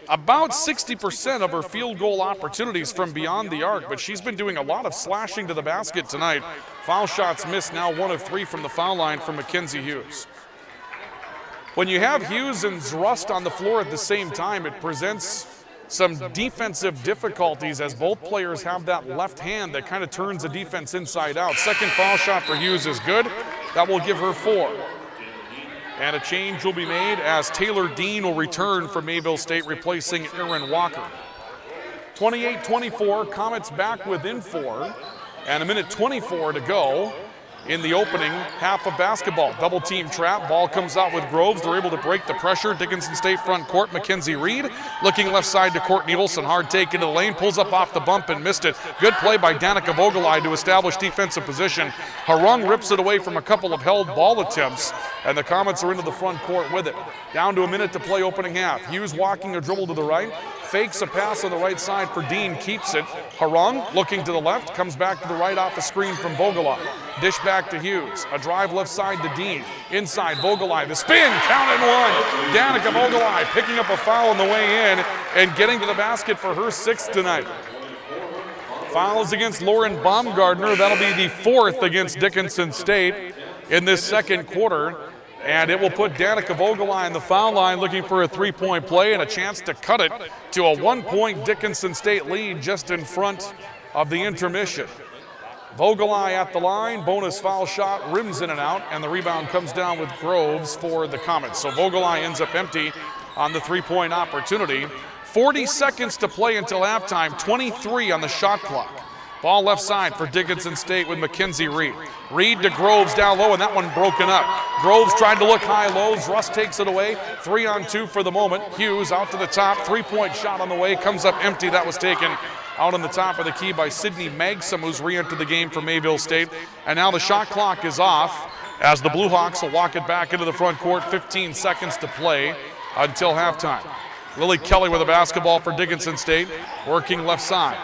about 60% of her field goal opportunities from beyond the arc, but she's been doing a lot of slashing to the basket tonight. Foul shots missed, now 1 of 3 from the foul line for Mckenzie Hughes. When you have Hughes and Rust on the floor at the same time, it presents some defensive difficulties as both players have that left hand that kind of turns the defense inside out. Second foul shot for Hughes is good. That will give her 4. And a change will be made as Taylor Dean will return for Mayville State, replacing Aaron Walker. 28-24, Comets back within 4, and a minute 24 to go in the opening half of basketball. Double team trap, ball comes out with Groves. They're able to break the pressure. Dickinson State front court, Mackenzie Reed looking left side to Courtney Olson. Hard take into the lane, pulls up off the bump and missed it. Good play by Danica Vogelai to establish defensive position. Harung rips it away from a couple of held ball attempts, and the Comets are into the front court with it. Down to a minute to play opening half. Hughes walking a dribble to the right, fakes a pass on the right side for Dean, keeps it. Harung looking to the left, comes back to the right off a screen from Vogelai. Dish back to Hughes. A drive left side to Dean. Inside, Vogelai. The spin, count and 1. Danica Vogelai picking up a foul on the way in and getting to the basket for her 6th tonight. Fouls against Lauren Baumgartner. That'll be the 4th against Dickinson State in this second quarter. And it will put Danica Vogelai on the foul line looking for a 3-point play and a chance to cut it to a 1-point Dickinson State lead just in front of the intermission. Vogelai at the line, bonus foul shot, rims in and out, and the rebound comes down with Groves for the Comets. So Vogelai ends up empty on the three-point opportunity. 40 seconds to play until halftime, 23 on the shot clock. Ball left side for Dickinson State with Mackenzie Reed. Reed to Groves down low, and that one broken up. Groves tried to look high-low. Russ takes it away. 3-on-2 for the moment. Hughes out to the top. Three-point shot on the way. Comes up empty. That was taken out on the top of the key by Sidney Magsum, who's re-entered the game for Mayville State. And now the shot clock is off as the Blue Hawks will walk it back into the front court. 15 seconds to play until halftime. Lily Kelly with a basketball for Dickinson State, working left side.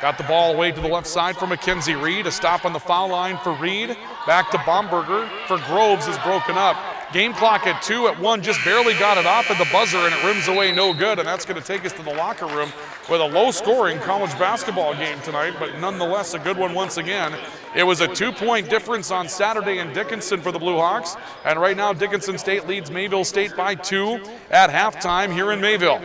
Got the ball away to the left side for Mackenzie Reed. A stop on the foul line for Reed. Back to Baumberger for Groves is broken up. Game clock at 2 at 1, just barely got it off at the buzzer, and it rims away no good, and that's going to take us to the locker room with a low-scoring college basketball game tonight, but nonetheless a good one once again. It was a 2-point difference on Saturday in Dickinson for the Blue Hawks, and right now Dickinson State leads Mayville State by 2 at halftime here in Mayville.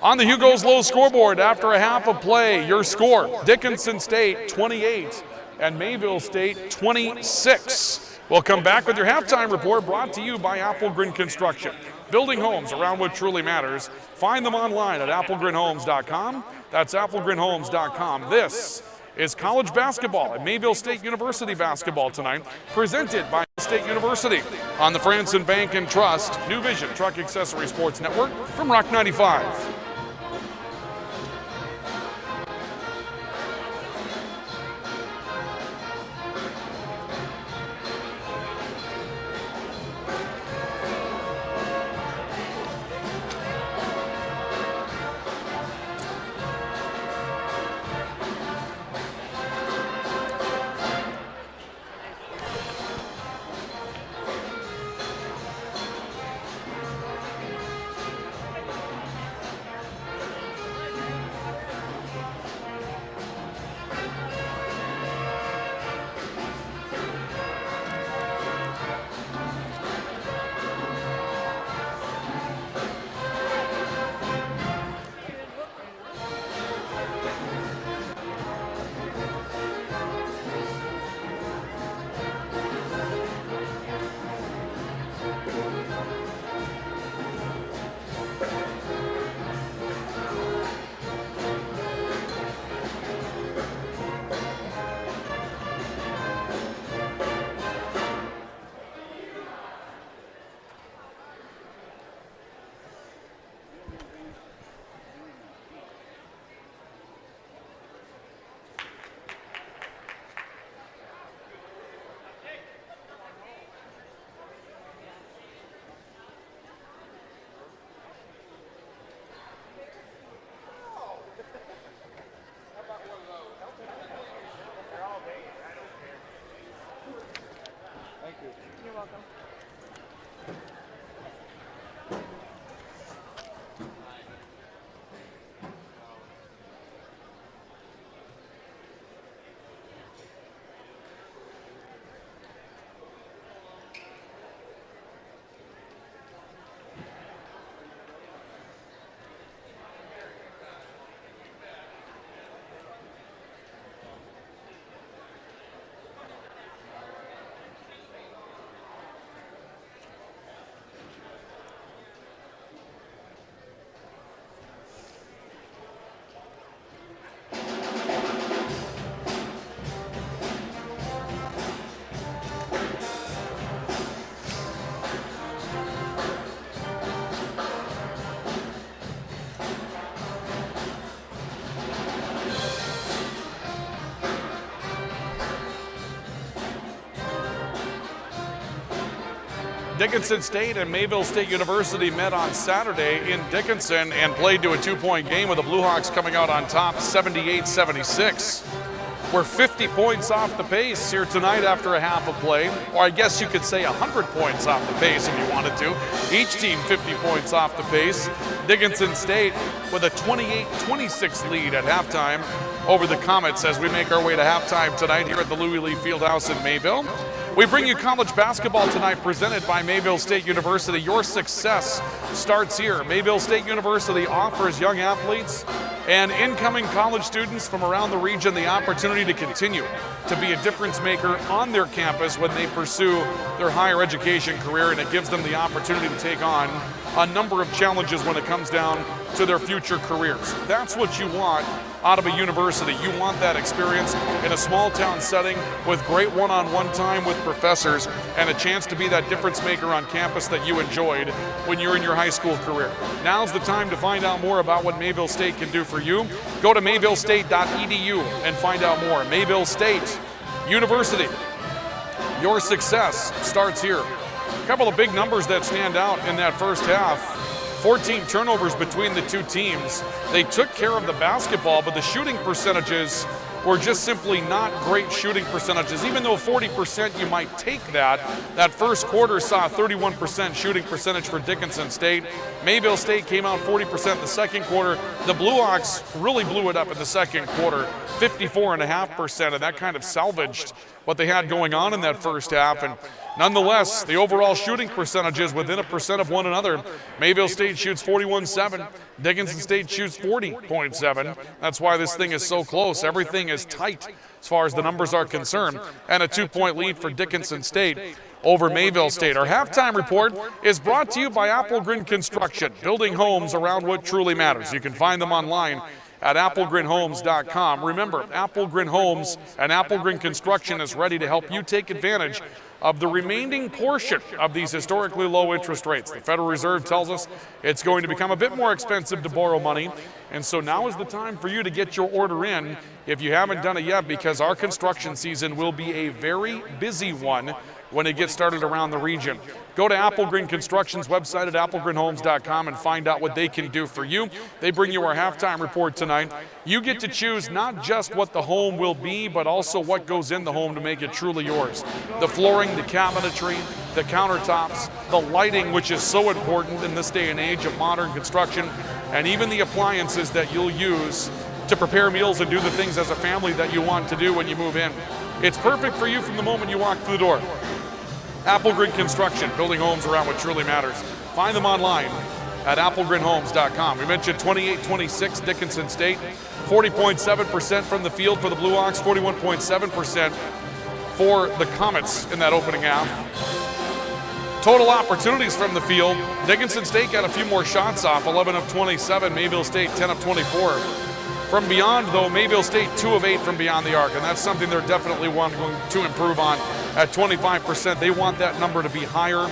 On the Hugo's Low scoreboard after a half of play, your score, Dickinson State 28 and Mayville State 26. We'll come back with your halftime report brought to you by Applegren Construction. Building homes around what truly matters. Find them online at applegrenhomes.com. That's applegrenhomes.com. This is college basketball at Mayville State University basketball tonight, presented by State University on the Franson Bank and Trust New Vision Truck Accessory Sports Network from Rock 95. Dickinson State and Mayville State University met on Saturday in Dickinson and played to a 2-point game with the Blue Hawks coming out on top 78-76. We're 50 points off the pace here tonight after a half of play, or I guess you could say 100 points off the pace if you wanted to. Each team 50 points off the pace. Dickinson State with a 28-26 lead at halftime over the Comets as we make our way to halftime tonight here at the Louis Lee Fieldhouse in Mayville. We bring you college basketball tonight presented by Mayville State University. Your success starts here. Mayville State University offers young athletes and incoming college students from around the region the opportunity to continue to be a difference maker on their campus when they pursue their higher education career, and it gives them the opportunity to take on a number of challenges when it comes down to their future careers. That's what you want out of a university. You want that experience in a small town setting with great one-on-one time with professors and a chance to be that difference maker on campus that you enjoyed when you're in your high school career. Now's the time to find out more about what Mayville State can do for you. Go to mayvillestate.edu and find out more. Mayville State University. Your success starts here. A couple of big numbers that stand out in that first half. 14 turnovers between the two teams. They took care of the basketball, but the shooting percentages were just simply not great shooting percentages. Even though 40% you might take that first quarter saw a 31% shooting percentage for Dickinson State. Mayville State came out 40% the second quarter. The Blue Hawks really blew it up in the second quarter, 54.5%, and that kind of salvaged what they had going on in that first half. And nonetheless, the overall shooting percentages within a percent of one another. Mayville State shoots 41.7. Dickinson State shoots 40.7. That's why this thing is so close. Everything is tight as far as the numbers are concerned. And a 2-point lead for Dickinson State over Mayville State. Our halftime report is brought to you by Applegren Construction, building homes around what truly matters. You can find them online at applegrenhomes.com. Remember, Applegren Homes and Applegren Construction is ready to help you take advantage of the remaining portion of these historically low interest rates. The Federal Reserve tells us it's going to become a bit more expensive to borrow money, and so now is the time for you to get your order in if you haven't done it yet, because our construction season will be a very busy one when it gets started around the region. Go to Applegren Construction's website at applegrenhomes.com and find out what they can do for you. They bring you our halftime report tonight. You get to choose not just what the home will be, but also what goes in the home to make it truly yours. The flooring, the cabinetry, the countertops, the lighting, which is so important in this day and age of modern construction, and even the appliances that you'll use to prepare meals and do the things as a family that you want to do when you move in. It's perfect for you from the moment you walk through the door. Applegren Construction, building homes around what truly matters. Find them online at applegrenhomes.com. We mentioned 28-26 Dickinson State, 40.7% from the field for the Blue Hawks, 41.7% for the Comets in that opening half. Total opportunities from the field, Dickinson State got a few more shots off, 11 of 27, Mayville State 10 of 24. From beyond, though, Mayville State 2 of 8 from beyond the arc, and that's something they're definitely wanting to improve on at 25%. They want that number to be higher.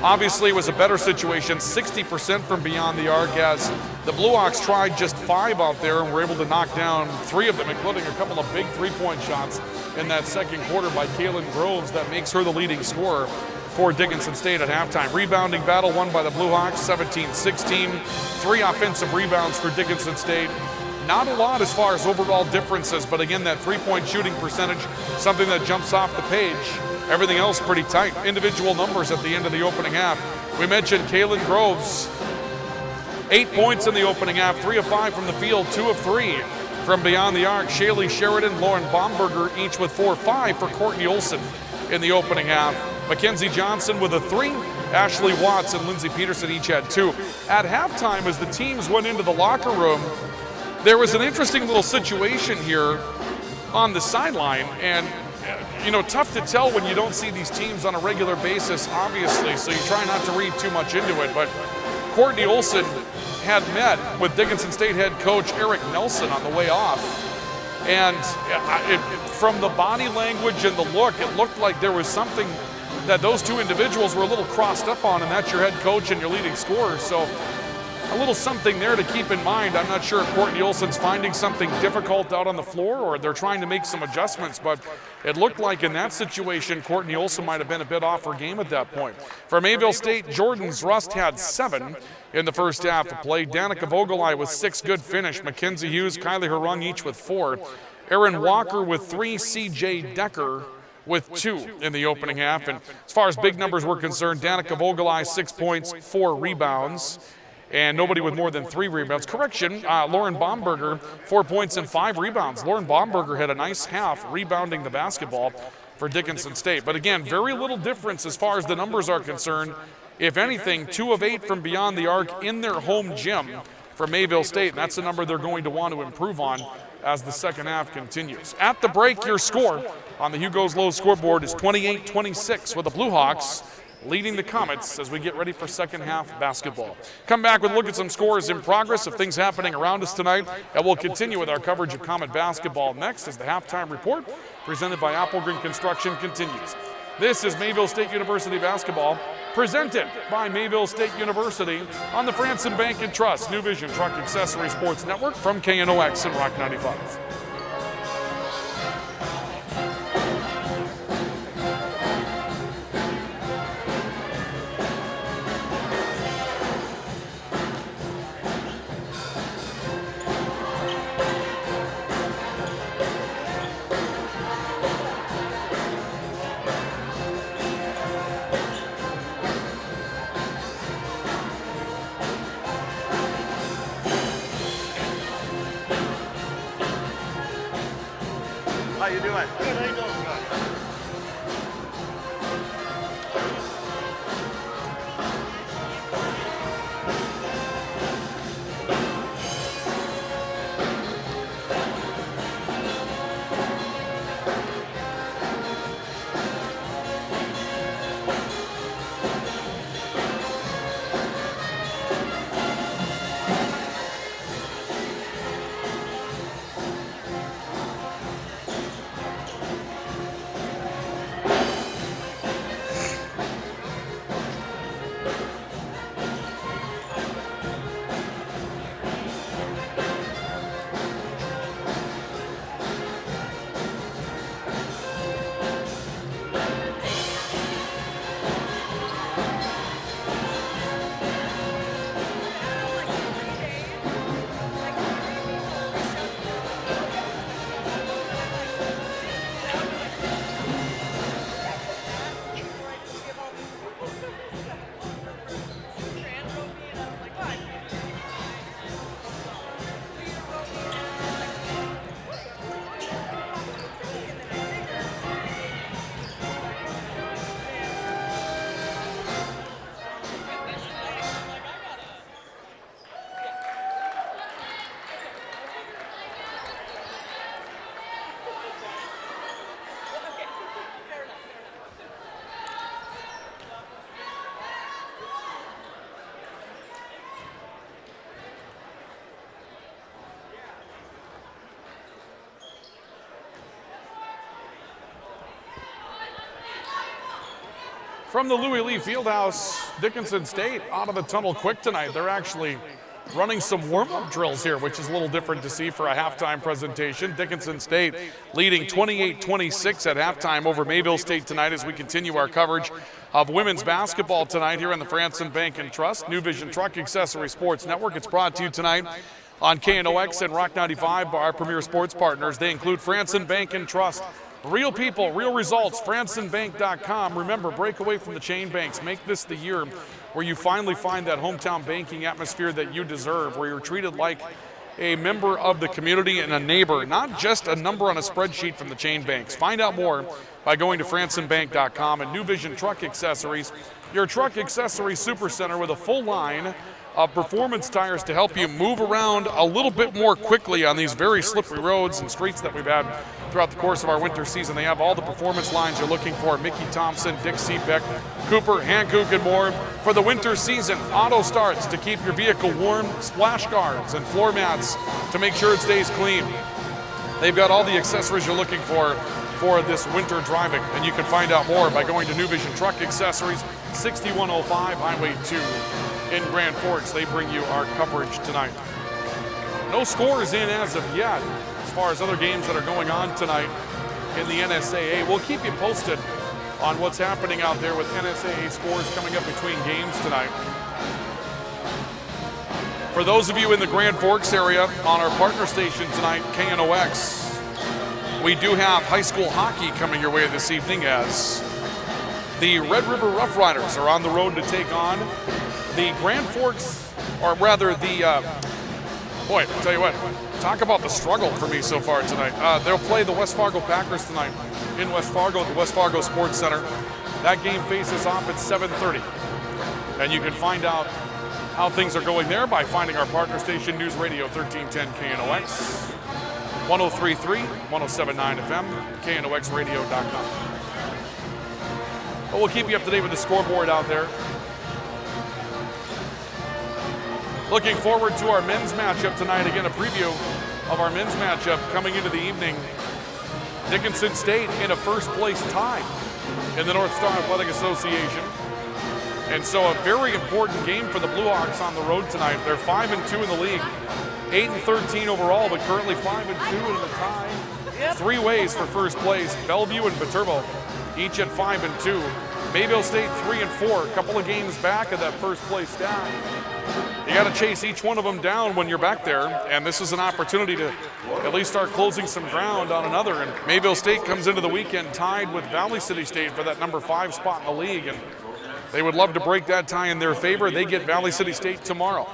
Obviously, it was a better situation, 60% from beyond the arc, as the Blue Hawks tried just 5 out there and were able to knock down 3 of them, including a couple of big three-point shots in that second quarter by Kaylin Groves. That makes her the leading scorer for Dickinson State at halftime. Rebounding battle won by the Blue Hawks, 17-16. 3 offensive rebounds for Dickinson State. Not a lot as far as overall differences, but again, that three-point shooting percentage, something that jumps off the page. Everything else pretty tight. Individual numbers at the end of the opening half. We mentioned Kaylin Groves, 8 points in the opening half, 3 of 5 from the field, 2 of 3 from beyond the arc. Shaylee Sheridan, Lauren Baumberger, each with 4-5 for Courtney Olson in the opening half. Mackenzie Johnson with a 3. Ashley Watts and Lindsey Peterson each had 2. At halftime, as the teams went into the locker room, there was an interesting little situation here on the sideline, and you know, tough to tell when you don't see these teams on a regular basis, obviously, so you try not to read too much into it, but Courtney Olson had met with Dickinson State head coach Eric Nelson on the way off, and from the body language and the look, it looked like there was something that those two individuals were a little crossed up on, and that's your head coach and your leading scorer, so a little something there to keep in mind. I'm not sure if Courtney Olsen's finding something difficult out on the floor or they're trying to make some adjustments, but it looked like in that situation, Courtney Olsen might have been a bit off her game at that point. For Mayville State, Jordan's Rust had 7 in the first half of play. Danica Vogelai with 6 good finish. Mckenzie Hughes, Kylie Harung each with 4. Aaron Walker with 3. CJ Decker with 2 in the opening half. And as far as big numbers were concerned, Danica Vogelai, 6 points, 4 rebounds. And nobody with more than 3 rebounds. Correction, Lauren Baumberger, 4 points and 5 rebounds. Lauren Baumberger had a nice half rebounding the basketball for Dickinson State. But again, very little difference as far as the numbers are concerned. If anything, 2 of 8 from beyond the arc in their home gym for Mayville State, and that's a number they're going to want to improve on as the second half continues. At the break, your score on the Hugo's Low scoreboard is 28-26 with the Blue Hawks leading the Comets as we get ready for second half basketball. Come back with a look at some scores in progress of things happening around us tonight, and we'll continue with our coverage of Comet basketball next as the halftime report presented by Applegreen Construction continues. This is Mayville State University basketball presented by Mayville State University on the Franson Bank and Trust New Vision Truck Accessory Sports Network from KNOX and Rock 95. How you doing? Good, how you doing? From the Louis Lee Fieldhouse, Dickinson State out of the tunnel quick tonight. They're actually running some warm-up drills here, which is a little different to see for a halftime presentation. Dickinson State leading 28-26 at halftime over Mayville State tonight as we continue our coverage of women's basketball tonight here on the Franson Bank and Trust New Vision Truck Accessory Sports Network. It's brought to you tonight on KNOX and Rock 95 by our premier sports partners. They include Franson Bank and Trust. Real people, real results, fransonbank.com. Remember, break away from the chain banks. Make this the year where you finally find that hometown banking atmosphere that you deserve, where you're treated like a member of the community and a neighbor, not just a number on a spreadsheet from the chain banks. Find out more by going to fransonbank.com. And New Vision Truck Accessories, your truck accessory supercenter with a full line of performance tires to help you move around a little bit more quickly on these very slippery roads and streets that we've had throughout the course of our winter season. They have all the performance lines you're looking for: Mickey Thompson, Dick Seebeck, Cooper, Hankook, and more. For the winter season, auto starts to keep your vehicle warm, splash guards and floor mats to make sure it stays clean. They've got all the accessories you're looking for this winter driving, and you can find out more by going to New Vision Truck Accessories, 6105 Highway 2 in Grand Forks. They bring you our coverage tonight. No scores in as of yet as far as other games that are going on tonight in the NSAA. We'll keep you posted on what's happening out there with NSAA scores coming up between games tonight. For those of you in the Grand Forks area, on our partner station tonight, KNOX, we do have high school hockey coming your way this evening as the Red River Rough Riders are on the road to take on the Grand Forks, or rather the, boy, I'll tell you what, talk about the struggle for me so far tonight. They'll play the West Fargo Packers tonight in West Fargo at the West Fargo Sports Center. That game faces off at 7:30. And you can find out how things are going there by finding our partner station, News Radio 1310 KNOX, 103.3, 107.9 FM, KNOXradio.com. But we'll keep you up to date with the scoreboard out there. Looking forward to our men's matchup tonight. Again, a preview of our men's matchup coming into the evening. Dickinson State in a first place tie in the North Star Athletic Association. And so a very important game for the Blue Hawks on the road tonight. They're 5-2 in the league, 8-13 overall, but currently 5-2 in the tie. Three ways for first place. Bellevue and Viterbo each at 5-2. Mayville State 3-4, a couple of games back of that first place stat. You got to chase each one of them down when you're back there, and this is an opportunity to at least start closing some ground on another. And Mayville State comes into the weekend tied with Valley City State for that number 5 spot in the league, and they would love to break that tie in their favor. They get Valley City State tomorrow.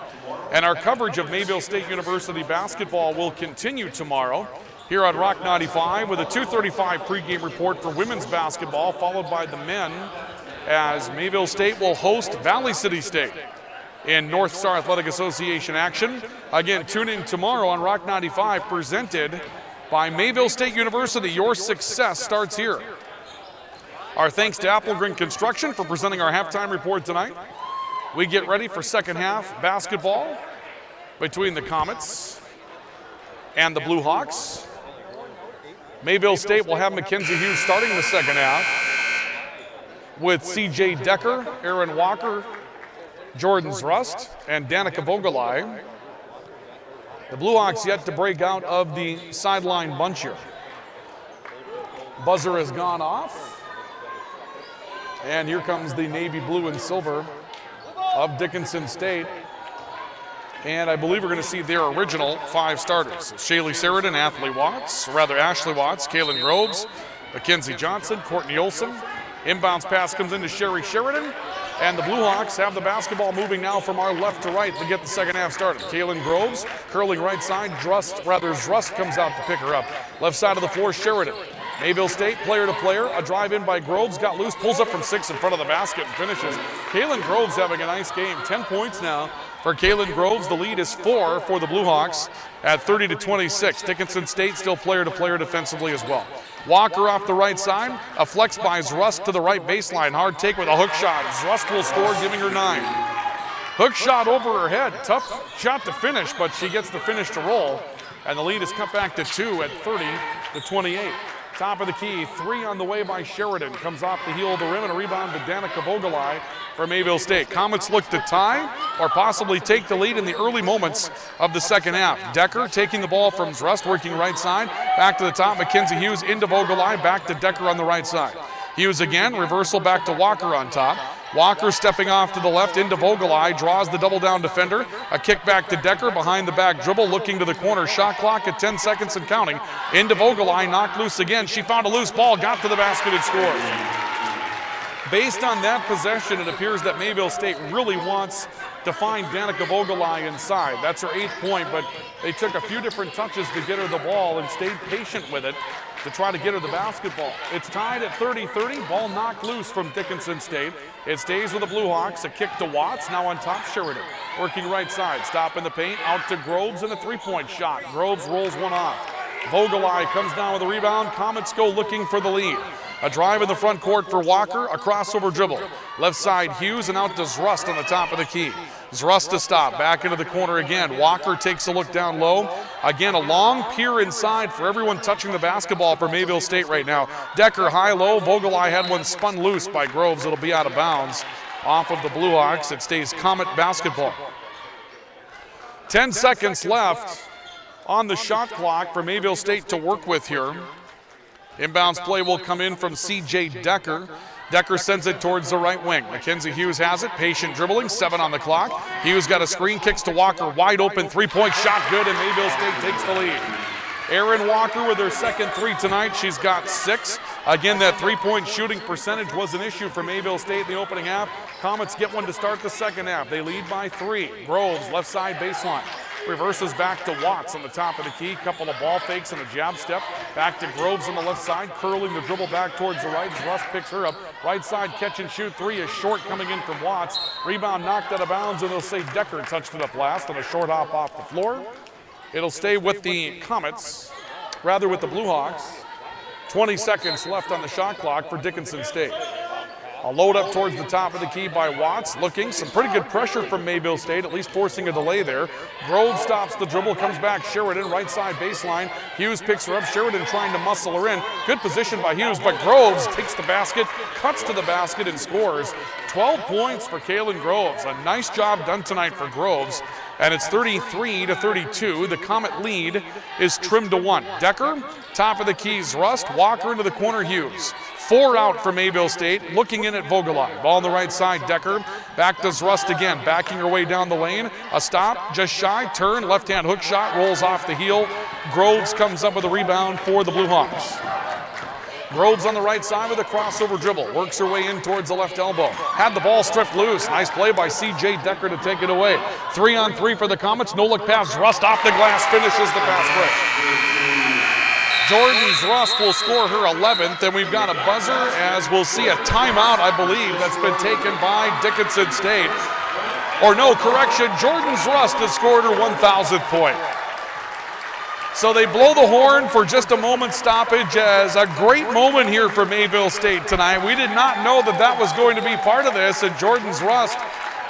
And our coverage of Mayville State University basketball will continue tomorrow here on Rock 95 with a 2:35 pregame report for women's basketball, followed by the men, as Mayville State will host Valley City State in North Star Athletic Association action. Again, tune in tomorrow on Rock 95, presented by Mayville State University. Your success starts here. Our thanks to Applegren Construction for presenting our halftime report tonight. We get ready for second half basketball between the Comets and the Blue Hawks. Mayville State will have Mckenzie Hughes starting the second half with C.J. Decker, Aaron Walker, Jordan Rust, and Danica Vogelai. The Blue Hawks yet to break out of the sideline bunch here. Buzzer has gone off. And here comes the navy blue and silver of Dickinson State. And I believe we're going to see their original 5 starters. Shaylee Sheridan, Ashley Watts, Kaylin Groves, Mackenzie Johnson, Courtney Olson. Inbounds pass comes into Sherry Sheridan. And the Blue Hawks have the basketball moving now from our left to right to get the second half started. Kaylin Groves, curling right side. Rust comes out to pick her up. Left side of the floor, Sheridan. Mayville State, player to player, a drive in by Groves, got loose, pulls up from 6 in front of the basket and finishes. Kaylin Groves having a nice game. 10 points now for Kaylin Groves. The lead is 4 for the Blue Hawks at 30-26. Dickinson State still player to player defensively as well. Walker off the right side, a flex by Rust to the right baseline. Hard take with a hook shot. Rust will score, giving her 9. Hook shot over her head. Tough shot to finish, but she gets the finish to roll. And the lead is cut back to 2 at 30-28. Top of the key, 3 on the way by Sheridan. Comes off the heel of the rim and a rebound to Danica Vogelai for Mayville State. Comets look to tie or possibly take the lead in the early moments of the second half. Decker taking the ball from Rust, working right side. Back to the top, Mckenzie Hughes into Vogelai, back to Decker on the right side. Hughes again, reversal back to Walker on top. Walker stepping off to the left into Vogelai, draws the double down defender. A kick back to Decker, behind the back dribble, looking to the corner. Shot clock at 10 seconds and counting. Into Vogelai, knocked loose again. She found a loose ball, got to the basket and scores. Based on that possession, it appears that Mayville State really wants to find Danica Vogelai inside. That's her 8th point, but they took a few different touches to get her the ball and stayed patient with it to try to get her the basketball. It's tied at 30-30. Ball knocked loose from Dickinson State. It stays with the Blue Hawks. A kick to Watts. Now on top, Sheridan. Working right side. Stop in the paint. Out to Groves and a 3-point shot. Groves rolls one off. Vogelai comes down with a rebound. Comets go looking for the lead. A drive in the front court for Walker. A crossover dribble. Left side, Hughes, and out to Rust on the top of the key. Rust to stop. Back into the corner again. Walker takes a look down low. Again, a long pier inside for everyone touching the basketball for Mayville State right now. Decker high-low. Vogelai had one spun loose by Groves. It'll be out of bounds off of the Blue Hawks. It stays Comet basketball. 10 seconds left on the shot clock for Mayville State to work with here. Inbounds play will come in from C.J. Decker. Decker sends it towards the right wing. Mackenzie Hughes has it. Patient dribbling. 7 on the clock. Hughes got a screen. Kicks to Walker. Wide open 3-point shot. Good, and Mayville State takes the lead. Aaron Walker with her second 3 tonight. She's got 6. Again, that 3-point shooting percentage was an issue for Mayville State in the opening half. Comets get one to start the second half. They lead by 3. Groves, left side baseline. reverses back to Watts on the top of the key. Couple of ball fakes and a jab step. Back to Groves on the left side, curling the dribble back towards the right. Rust picks her up. Right side catch and shoot three is short coming in from Watts. Rebound knocked out of bounds, and they'll say Decker touched it up last on a short hop off the floor. It'll stay with the Comets, rather with the Blue Hawks. 20 seconds left on the shot clock for Dickinson State. A load up towards the top of the key by Watts, looking some pretty good pressure from Mayville State, at least forcing a delay there. Grove stops the dribble, comes back, Sheridan, right side baseline. Hughes picks her up, Sheridan trying to muscle her in. Good position by Hughes, but Groves takes the basket, cuts to the basket and scores. 12 points for Kaylin Groves. A nice job done tonight for Groves. And it's 33-32. The Comet lead is trimmed to 1. Decker, top of the keys, Rust. Walker into the corner, Hughes. 4 out for Mayville State, looking in at Vogelai. Ball on the right side, Decker. Back does Rust again, backing her way down the lane. A stop, just shy, turn, left-hand hook shot, rolls off the heel. Groves comes up with a rebound for the Blue Hawks. Groves on the right side with a crossover dribble. Works her way in towards the left elbow. Had the ball stripped loose. Nice play by C.J. Decker to take it away. 3-on-3 for the Comets. No look pass. Rust off the glass. Finishes the fast break. Jordan's Rust will score her 11th, and we've got a buzzer as we'll see a timeout, I believe, that's been taken by Dickinson State. Or no, correction, Jordan's Rust has scored her 1,000th point. So they blow the horn for just a moment's stoppage as a great moment here for Mayville State tonight. We did not know that that was going to be part of this, and Jordan's Rust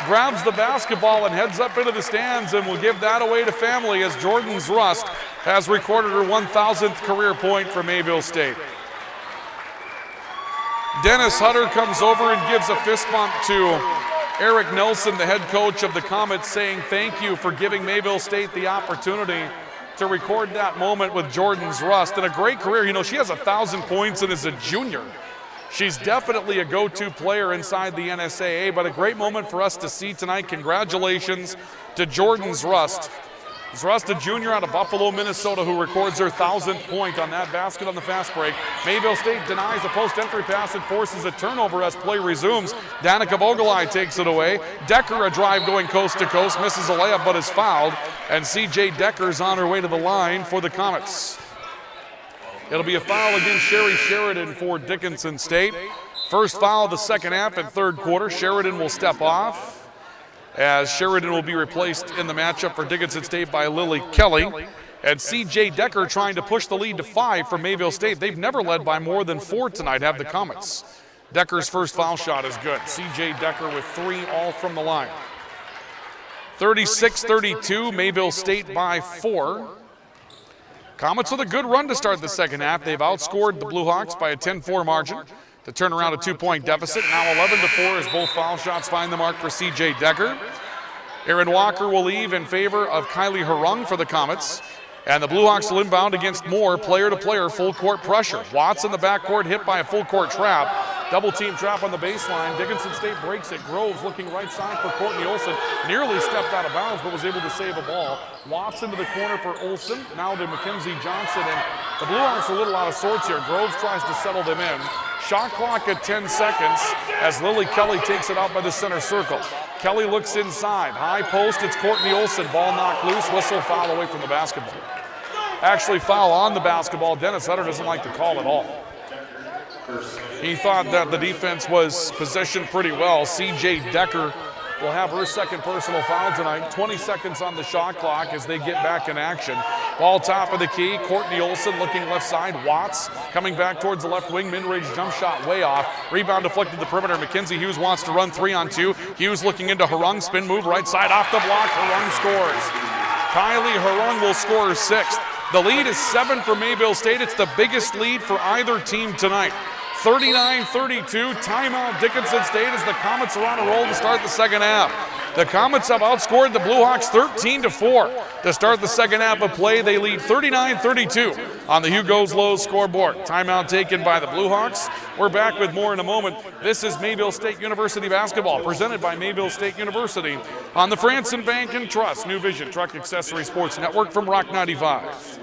grabs the basketball and heads up into the stands, and will give that away to family as Jordan's Rust has recorded her 1,000th career point for Mayville State. Dennis Hutter comes over and gives a fist bump to Eric Nelson, the head coach of the Comets, saying thank you for giving Mayville State the opportunity to record that moment with Jordan's Rust. And a great career. You know, she has 1,000 points and is a junior. She's definitely a go-to player inside the NSAA, but a great moment for us to see tonight. Congratulations to Jordan's Rust. Rust, a junior out of Buffalo, Minnesota, who records her 1,000th point on that basket on the fast break. Mayville State denies a post-entry pass and forces a turnover as play resumes. Danica Vogelai takes it away. Decker, a drive going coast to coast, misses a layup but is fouled. And C.J. Decker's on her way to the line for the Comets. It'll be a foul against Sherry Sheridan for Dickinson State. First foul of the second half and third quarter. Sheridan will step off, as Sheridan will be replaced in the matchup for Dickinson State by Lily Kelly. And C.J. Decker trying to push the lead to 5 for Mayville State. They've never led by more than 4 tonight, have the Comets. Decker's first foul shot is good. C.J. Decker with 3, all from the line. 36-32, Mayville State by 4. Comets with a good run to start the second half. They've outscored the Blue Hawks by a 10-4 margin to turn around a 2-point deficit. Now 11-4 as both foul shots find the mark for C.J. Decker. Aaron Walker will leave in favor of Kylie Harung for the Comets. And the Blue Hawks will inbound against more player-to-player full-court pressure. Watts in the backcourt hit by a full-court trap. Double-team trap on the baseline. Dickinson State breaks it. Groves looking right side for Courtney Olson. Nearly stepped out of bounds but was able to save a ball. Watts into the corner for Olsen. Now to Mackenzie Johnson. And the Blue Hawks are a little out of sorts here. Groves tries to settle them in. Shot clock at 10 seconds as Lily Kelly takes it out by the center circle. Kelly looks inside. High post, it's Courtney Olsen. Ball knocked loose, whistle, foul away from the basketball. Actually, foul on the basketball. Dennis Hutter doesn't like the call at all. He thought that the defense was positioned pretty well. C.J. Decker will have her second personal foul tonight. 20 seconds on the shot clock as they get back in action. Ball top of the key. Courtney Olsen looking left side. Watts coming back towards the left wing. Mid-range jump shot way off. Rebound deflected to the perimeter. Mckenzie Hughes wants to run 3-on-2. Hughes looking into Harung. Spin move right side off the block. Harung scores. Kylie Harung will score 6th. The lead is 7 for Mayville State. It's the biggest lead for either team tonight. 39-32, timeout Dickinson State as the Comets are on a roll to start the second half. The Comets have outscored the Blue Hawks 13-4 to start the second half of play. They lead 39-32 on the Hugo's Lowe's scoreboard. Timeout taken by the Blue Hawks. We're back with more in a moment. This is Mayville State University basketball presented by Mayville State University on the Franson Bank and Trust New Vision Truck Accessory Sports Network from Rock 95.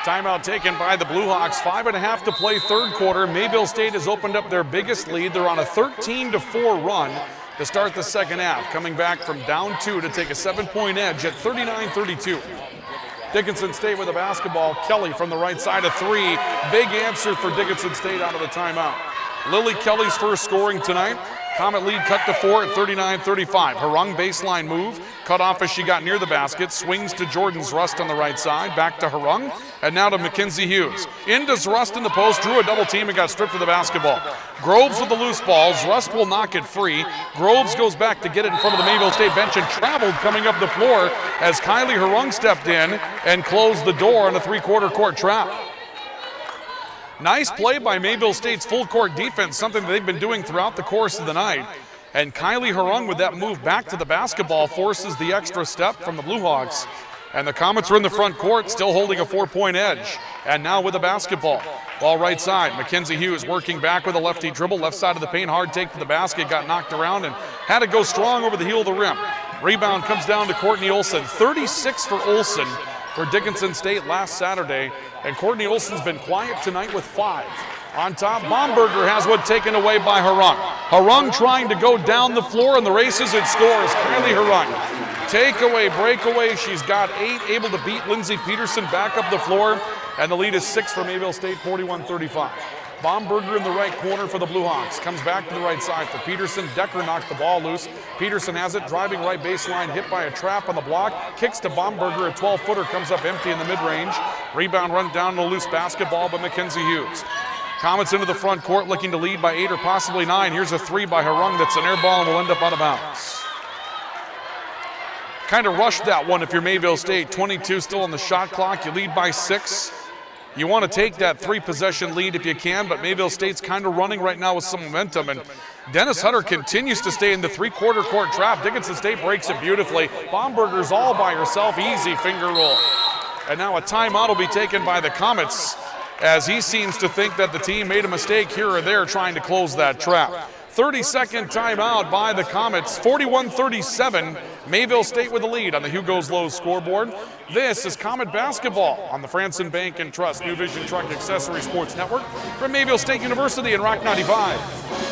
Timeout taken by the Blue Hawks. 5.5 to play, third quarter. Mayville State has opened up their biggest lead. They're on a 13-4 run to start the second half, coming back from down 2 to take a 7-point edge at 39-32. Dickinson State with the basketball. Kelly from the right side of 3. Big answer for Dickinson State out of the timeout. Lily Kelly's first scoring tonight. Comet lead cut to 4 at 39-35. Harung baseline move, cut off as she got near the basket, swings to Jordan's Rust on the right side, back to Harung, and now to Mckenzie Hughes. Into Rust in the post, drew a double team and got stripped of the basketball. Groves with the loose balls, Rust will knock it free. Groves goes back to get it in front of the Mayville State bench and traveled coming up the floor as Kylie Harung stepped in and closed the door on a three-quarter court trap. Nice play by Mayville State's full court defense, something that they've been doing throughout the course of the night. And Kylie Harung with that move back to the basketball forces the extra step from the Blue Hawks. And the Comets are in the front court, still holding a 4-point edge. And now with the basketball. Ball right side, Mckenzie Hughes working back with a lefty dribble, left side of the paint, hard take to the basket, got knocked around and had to go strong over the heel of the rim. Rebound comes down to Courtney Olson. 36 for Olsen for Dickinson State last Saturday. And Courtney Olsen's been quiet tonight with 5. On top, Baumberger has one taken away by Harung. Harung trying to go down the floor, and the races and scores. Kylie Harung. Takeaway, breakaway. She's got 8, able to beat Lindsay Peterson back up the floor. And the lead is 6 for Mayville State, 41-35. Baumberger in the right corner for the Blue Hawks. Comes back to the right side for Peterson. Decker knocked the ball loose. Peterson has it, driving right baseline, hit by a trap on the block. Kicks to Baumberger, a 12-footer comes up empty in the mid-range. Rebound run down to a loose basketball by Mckenzie Hughes. Comets into the front court looking to lead by 8 or possibly 9. Here's a 3 by Harung that's an air ball and will end up out of bounds. Kind of rushed that one if you're Mayville State. 22 still on the shot clock. You lead by 6. You want to take that 3-possession lead if you can, but Mayville State's kind of running right now with some momentum. And Dennis Hutter continues to stay in the three-quarter court trap. Dickinson State breaks it beautifully. Baumberger's all by herself. Easy finger roll. And now a timeout will be taken by the Comets as he seems to think that the team made a mistake here or there trying to close that trap. 30-second timeout by the Comets. 41-37. Mayville State with the lead on the Hugo's Lowe's scoreboard. This is Comet Basketball on the Franson Bank and Trust New Vision Truck Accessory Sports Network from Mayville State University in Rock 95.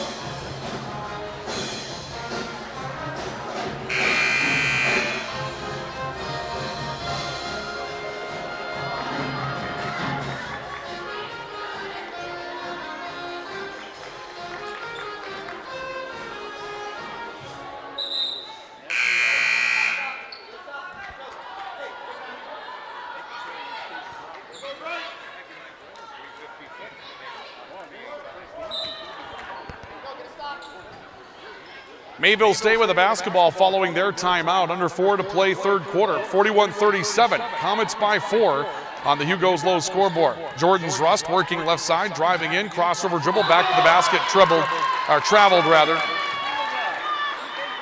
Mayville State with the basketball following their timeout. Under 4 to play, third quarter. 41-37. Comets by 4 on the Hugo's Lowe's scoreboard. Jordan's Rust working left side, driving in, crossover dribble, back to the basket, traveled rather.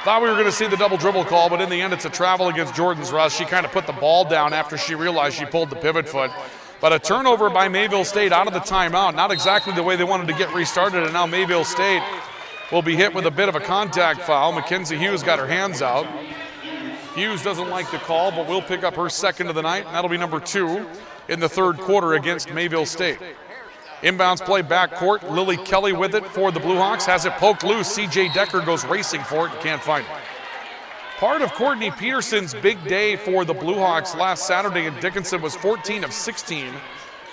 Thought we were going to see the double dribble call, but in the end it's a travel against Jordan's Rust. She kind of put the ball down after she realized she pulled the pivot foot. But a turnover by Mayville State out of the timeout. Not exactly the way they wanted to get restarted, and now Mayville State will be hit with a bit of a contact foul. Mckenzie Hughes got her hands out. Hughes doesn't like the call, but will pick up her second of the night, and that'll be number 2 in the third quarter against Mayville State. Inbounds play backcourt. Lily Kelly with it for the Blue Hawks. Has it poked loose. CJ Decker goes racing for it and can't find it. Part of Courtney Peterson's big day for the Blue Hawks last Saturday in Dickinson was 14 of 16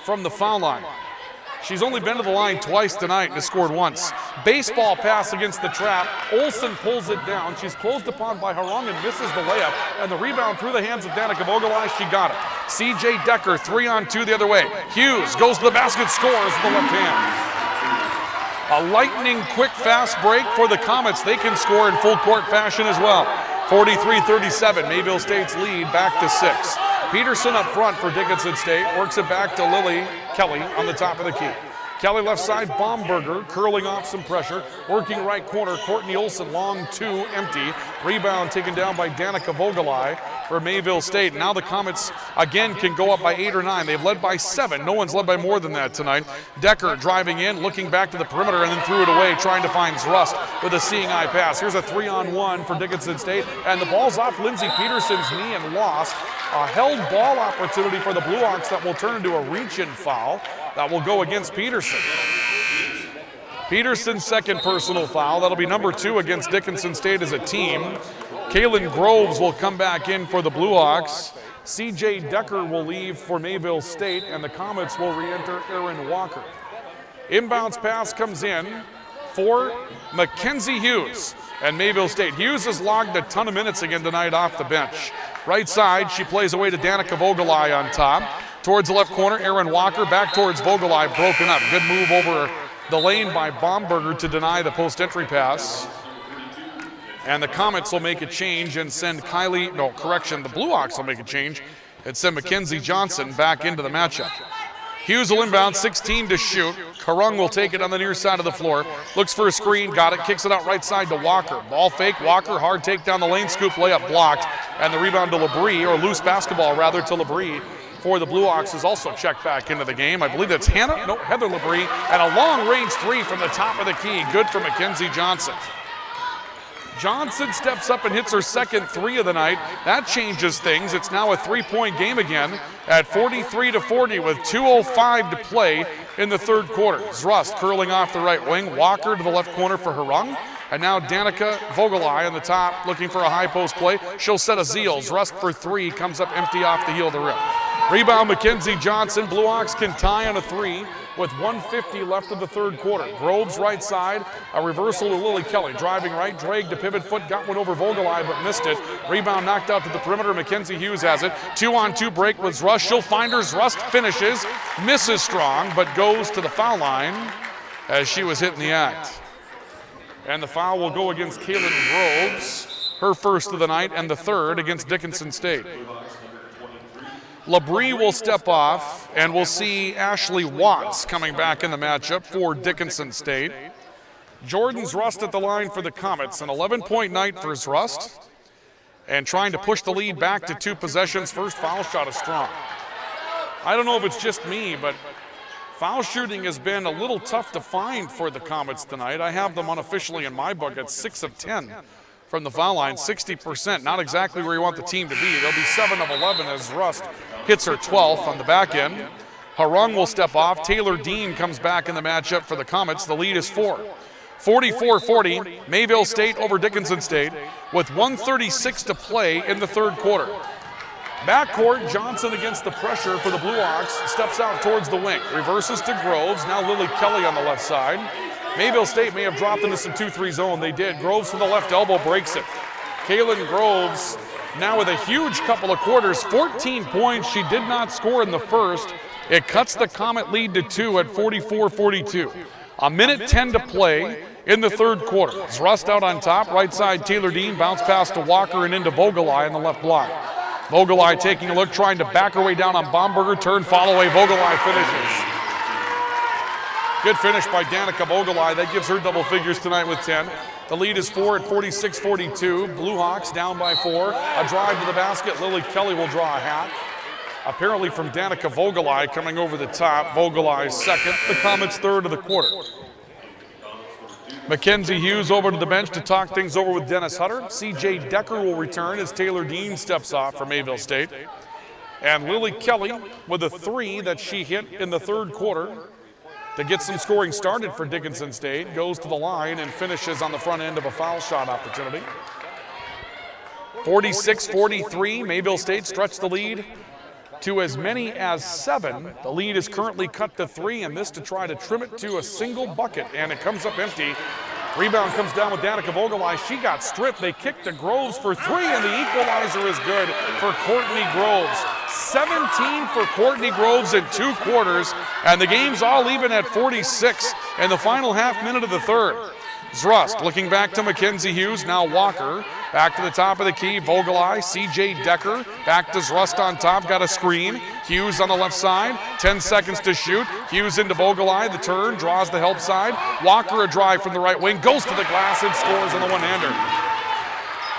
from the foul line. She's only been to the line twice tonight and has scored once. Baseball pass against the trap. Olsen pulls it down. She's closed upon by Harung and misses the layup. And the rebound through the hands of Danica Vogelai. She got it. CJ Decker, 3-on-2 the other way. Hughes goes to the basket, scores with the left hand. A lightning quick fast break for the Comets. They can score in full court fashion as well. 43-37, Mayville State's lead back to 6. Peterson up front for Dickinson State, works it back to Lily Kelly on the top of the key. Kelly left side, Baumberger curling off some pressure. Working right corner, Courtney Olson, long 2, empty. Rebound taken down by Danica Vogelai. for Mayville State. Now the Comets again can go up by 8 or 9. They've led by 7. No one's led by more than that tonight. Decker driving in, looking back to the perimeter, and then threw it away, trying to find Zrust with a seeing eye pass. Here's a 3-on-1 for Dickinson State, and the ball's off Lindsey Peterson's knee and lost. A held ball opportunity for the Blue Hawks that will turn into a reach-in foul that will go against Peterson. Peterson's second personal foul. That'll be number 2 against Dickinson State as a team. Kaylin Groves will come back in for the Blue Hawks. CJ Decker will leave for Mayville State, and the Comets will re-enter Aaron Walker. Inbounds pass comes in for Mckenzie Hughes and Mayville State. Hughes has logged a ton of minutes again tonight off the bench. Right side, she plays away to Danica Vogelai on top. Towards the left corner, Aaron Walker back towards Vogelai, broken up. Good move over the lane by Baumberger to deny the post-entry pass. And the Comets will make a change and send the Blue Hawks will make a change and send Mackenzie Johnson back into the matchup. Hughes will inbound, 16 to shoot. Karung will take it on the near side of the floor. Looks for a screen, got it, kicks it out right side to Walker. Ball fake, Walker, hard take down the lane, scoop layup blocked. And the rebound to Labrie, or loose basketball rather, to Labrie for the Blue Hawks is also checked back into the game. I believe that's Heather Labrie, and a long-range 3 from the top of the key. Good for Mackenzie Johnson. Johnson steps up and hits her second 3 of the night. That changes things. It's now a 3-point game again at 43-40 with 2:05 to play in the third quarter. Zrust curling off the right wing. Walker to the left corner for Harung. And now Danica Vogelai on the top looking for a high post play. She'll set a zeal. Zrust for 3 comes up empty off the heel of the rim. Rebound Mackenzie Johnson. Blue Hawks can tie on a 3 with 1:50 left of the third quarter. Groves right side, a reversal to Lily Kelly. Driving right, dragged to pivot foot, got one over Vogelai but missed it. Rebound knocked out to the perimeter. Mckenzie Hughes has it. 2-on-2 break with Zrust. She'll find her. Zrust finishes, misses strong, but goes to the foul line as she was hit in the act. And the foul will go against Kaylin Groves, her first of the night and the third against Dickinson State. Labrie will step off, and we'll see Ashley Watts coming back in the matchup for Dickinson State. Jordan Zrust at the line for the Comets. An 11-point night for Zrust, and trying to push the lead back to 2 possessions. First foul shot is strong. I don't know if it's just me, but foul shooting has been a little tough to find for the Comets tonight. I have them unofficially in my book at 6 of 10. From the foul line, 60%, not exactly where you want the team to be. They'll be 7 of 11 as Zrust hits her 12th on the back end. Harung will step off. Taylor Dean comes back in the matchup for the Comets. The lead is 4. 44-40, Mayville State over Dickinson State with 1:36 to play in the third quarter. Backcourt, Johnson against the pressure for the Blue Hawks, steps out towards the wing. Reverses to Groves, now Lily Kelly on the left side. Mayville State may have dropped into some 2-3 zone. They did. Groves to the left elbow breaks it. Kaylin Groves now with a huge couple of quarters. 14 points. She did not score in the first. It cuts the Comet lead to 2 at 44-42. A minute 10 to play in the third quarter. Zrust out on top. Right side, Taylor Dean. Bounce pass to Walker and into Vogelai on the left block. Vogelai taking a look, trying to back her way down on Baumberger. Turn, follow away. Vogelai finishes. Good finish by Danica Vogelai. That gives her double figures tonight with 10. The lead is 4 at 46-42. Blue Hawks down by 4. A drive to the basket. Lily Kelly will draw a hat. Apparently from Danica Vogelai coming over the top. Vogelai's second. The Comets third of the quarter. Mckenzie Hughes over to the bench to talk things over with Dennis Hutter. CJ Decker will return as Taylor Dean steps off for Mayville State. And Lily Kelly with a 3 that she hit in the third quarter to get some scoring started for Dickinson State. Goes to the line and finishes on the front end of a foul shot opportunity. 46-43, Mayville State stretched the lead to as many as 7. The lead is currently cut to 3, and this to try to trim it to a single bucket, and it comes up empty. Rebound comes down with Danica Vogelai. She got stripped. They kicked to Groves for 3, and the equalizer is good for Courtney Groves. 17 for Courtney Groves in 2 quarters, and the game's all even at 46 in the final half minute of the third. Zrust looking back to Mckenzie Hughes, now Walker. Back to the top of the key, Vogelai, CJ Decker. Back to Zrust on top, got a screen. Hughes on the left side, 10 seconds to shoot. Hughes into Vogelai, the turn, draws the help side. Walker a drive from the right wing, goes to the glass and scores on the one-hander.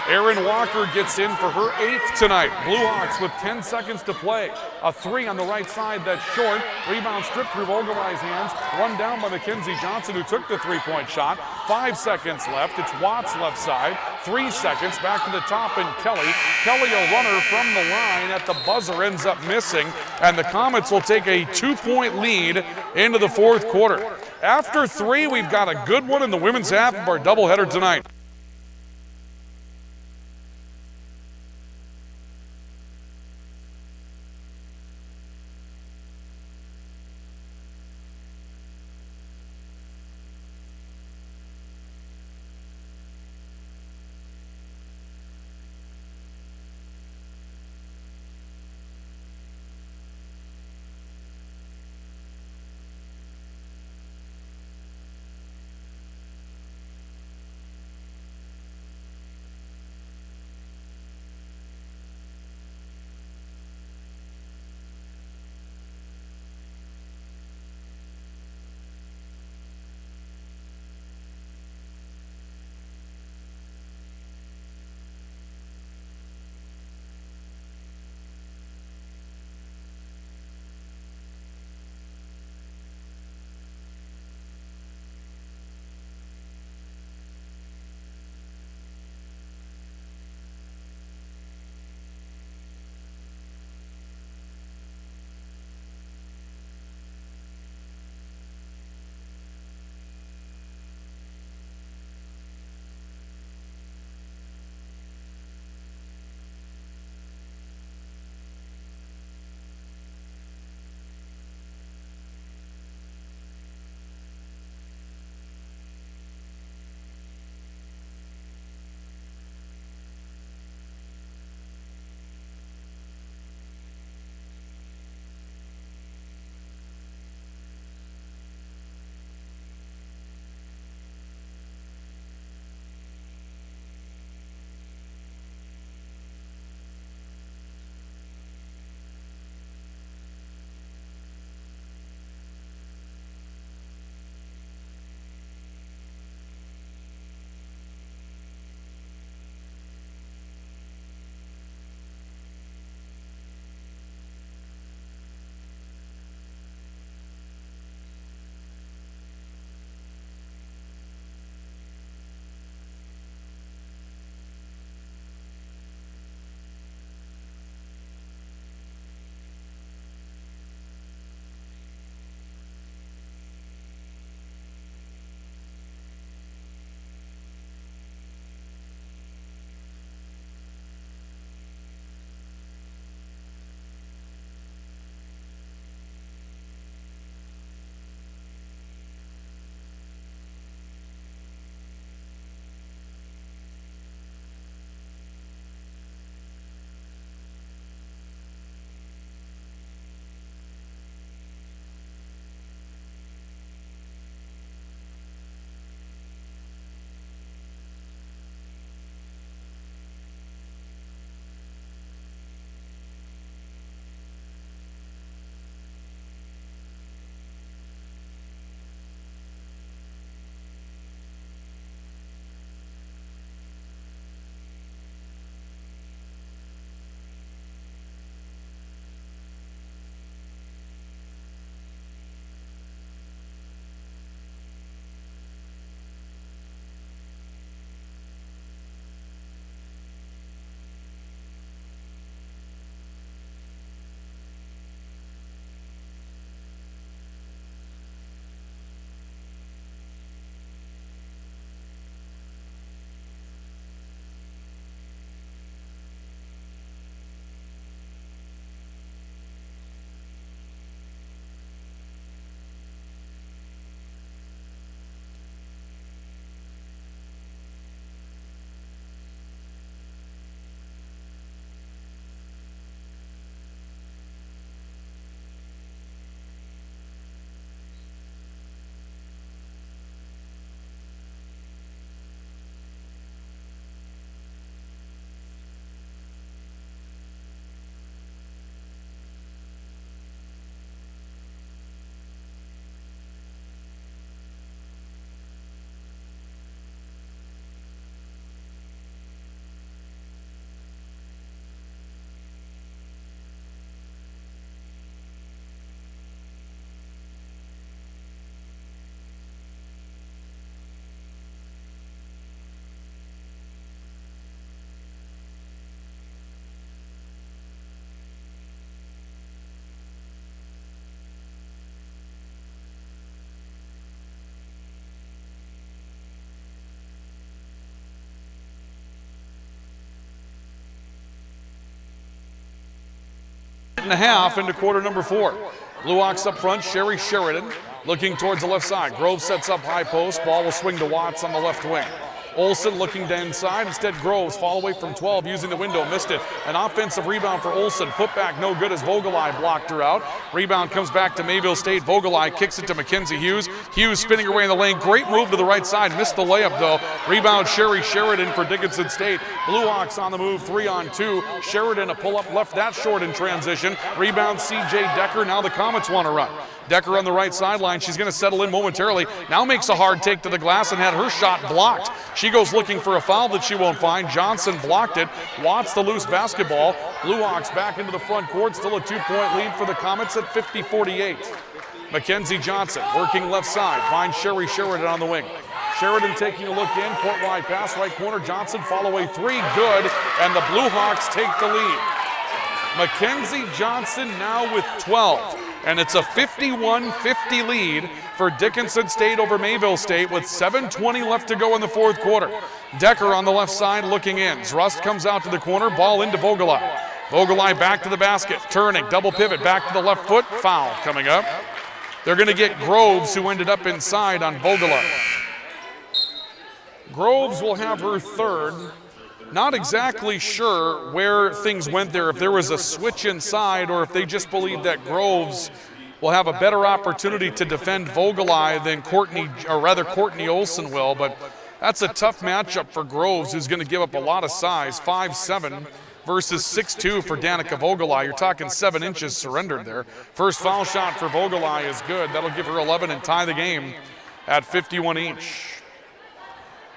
Erin Walker gets in for her 8th tonight. Blue Hawks with 10 seconds to play. A 3 on the right side that's short. Rebound stripped through Vogelwei's hands. One down by Mackenzie Johnson, who took the three-point shot. 5 seconds left. It's Watts left side. 3 seconds back to the top, and Kelly. Kelly, a runner from the line at the buzzer, ends up missing, and the Comets will take a 2-point lead into the fourth quarter. After 3, we've got a good one in the women's half of our doubleheader tonight. and a half into quarter number 4. Blue Hawks up front, Sherry Sheridan looking towards the left side. Grove sets up high post, ball will swing to Watts on the left wing. Olsen looking to inside, instead Groves fall away from 12 using the window, missed it. An offensive rebound for Olsen, put back no good as Vogelai blocked her out. Rebound comes back to Mayville State. Vogelai kicks it to Mckenzie Hughes. Hughes spinning her way in the lane, great move to the right side, missed the layup though. Rebound Sherry Sheridan for Dickinson State. Blue Hawks on the move, 3-on-2. Sheridan a pull up, left that short in transition. Rebound CJ Decker, now the Comets want to run. Decker on the right sideline, she's going to settle in momentarily. Now makes a hard take to the glass and had her shot blocked. She goes looking for a foul that she won't find. Johnson blocked it. Watts the loose basketball. Blue Hawks back into the front court. Still a 2-point lead for the Comets at 50-48. Mackenzie Johnson working left side. Finds Sherry Sheridan on the wing. Sheridan taking a look in. Court wide pass, right corner. Johnson fall away 3. Good. And the Blue Hawks take the lead. Mackenzie Johnson now with 12. And it's a 51-50 lead for Dickinson State over Mayville State with 7:20 left to go in the fourth quarter. Decker on the left side looking in. Zrust comes out to the corner, ball into Vogelai. Vogelai back to the basket, turning, double pivot, back to the left foot, foul coming up. They're going to get Groves, who ended up inside on Vogelai. Groves will have her third. Not exactly sure where things went there, if there was a switch inside or if they just believe that Groves will have a better opportunity to defend Vogelai than Courtney Olson will, but that's a tough matchup for Groves, who's going to give up a lot of size, 5'7" versus 6'2" for Danica Vogelai. You're talking 7 inches surrendered there. First foul shot for Vogelai is good. That'll give her 11 and tie the game at 51 each.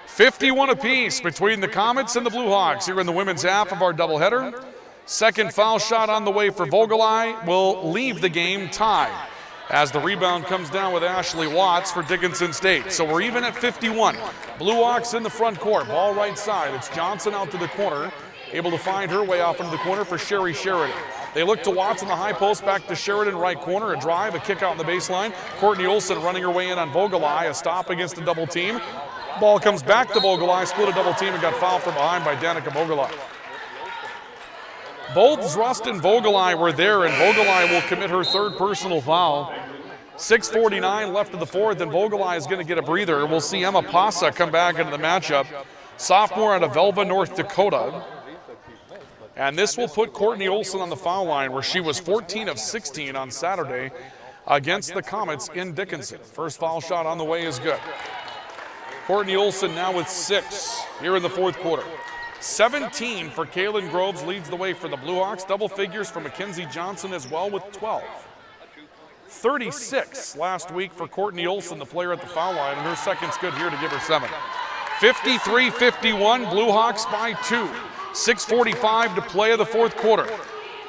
51 apiece between the Comets and the Blue Hawks here in the women's half of our doubleheader. Second foul shot on the way for Vogelai will leave the game tied as the rebound comes down with Ashley Watts for Dickinson State. So we're even at 51. Blue Hawks in the front court, ball right side. It's Johnson out to the corner, able to find her way off into the corner for Sherry Sheridan. They look to Watts in the high post, back to Sheridan, right corner, a drive, a kick out on the baseline. Courtney Olson running her way in on Vogelai, a stop against a double team. Ball comes back to Vogelai, split a double team and got fouled from behind by Danica Vogelai. Both Zrust and Vogelai were there, and Vogelai will commit her third personal foul. 6:49 left of the fourth, and Vogelai is going to get a breather. We'll see Emma Pasa come back into the matchup. Sophomore out of Velva, North Dakota. And this will put Courtney Olson on the foul line, where she was 14 of 16 on Saturday against the Comets in Dickinson. First foul shot on the way is good. Courtney Olson now with 6 here in the fourth quarter. 17 for Kaylin Groves leads the way for the Blue Hawks. Double figures for Mackenzie Johnson as well with 12. 36 last week for Courtney Olson, the player at the foul line, and her second's good here to give her 7. 53-51, Blue Hawks by 2. 6:45 to play of the fourth quarter.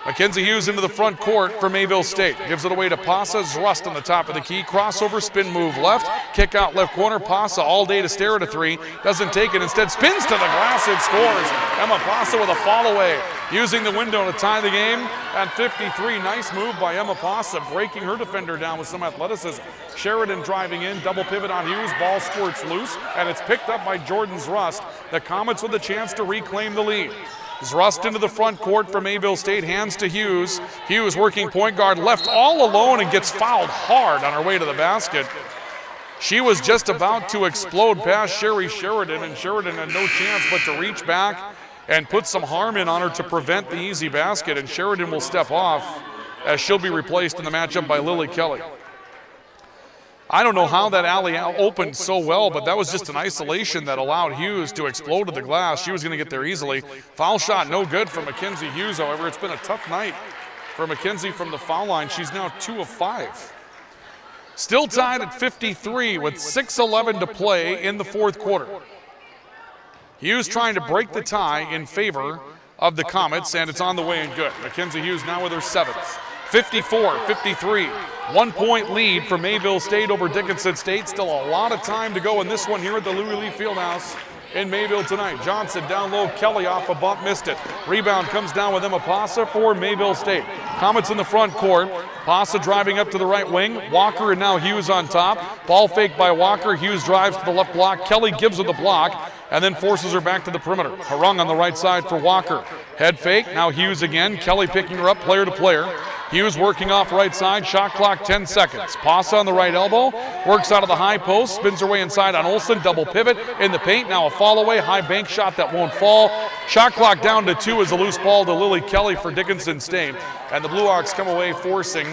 Mckenzie Hughes into the front court for Mayville State. Gives it away to Pasa. Zrust on the top of the key. Crossover, spin move left. Kick out left corner. Pasa all day to stare at a 3. Doesn't take it. Instead spins to the glass and scores. Emma Pasa with a fall away. Using the window to tie the game at 53. Nice move by Emma Pasa, breaking her defender down with some athleticism. Sheridan driving in. Double pivot on Hughes. Ball squirts loose. And it's picked up by Jordan Zrust. The Comets with a chance to reclaim the lead. Zrust into the front court for Mayville State, hands to Hughes. Hughes working point guard, left all alone and gets fouled hard on her way to the basket. She was just about to explode past Sherry Sheridan, and Sheridan had no chance but to reach back and put some harm in on her to prevent the easy basket, and Sheridan will step off as she'll be replaced in the matchup by Lily Kelly. I don't know how that alley opened so well, but that was just an isolation that allowed Hughes to explode to the glass. She was going to get there easily. Foul shot no good for Mckenzie Hughes, however. It's been a tough night for Mckenzie from the foul line. She's now 2 of 5. Still tied at 53 with 6:11 to play in the fourth quarter. Hughes trying to break the tie in favor of the Comets, and it's on the way and good. Mckenzie Hughes now with her 7th. 54-53, 1-point lead for Mayville State over Dickinson State. Still a lot of time to go in this one here at the Louis Lee Fieldhouse in Mayville tonight. Johnson down low, Kelly off a bump, missed it. Rebound comes down with Emma Pasa for Mayville State. Comets in the front court. Pasa driving up to the right wing. Walker and now Hughes on top. Ball fake by Walker. Hughes drives to the left block. Kelly gives her the block and then forces her back to the perimeter. Harung on the right side for Walker. Head fake, now Hughes again. Kelly picking her up player to player. Hughes working off right side, shot clock 10 seconds. Pasa on the right elbow, works out of the high post, spins her way inside on Olsen, double pivot in the paint. Now a fall away, high bank shot that won't fall. Shot clock down to 2 as a loose ball to Lily Kelly for Dickinson State. And the Blue Hawks come away forcing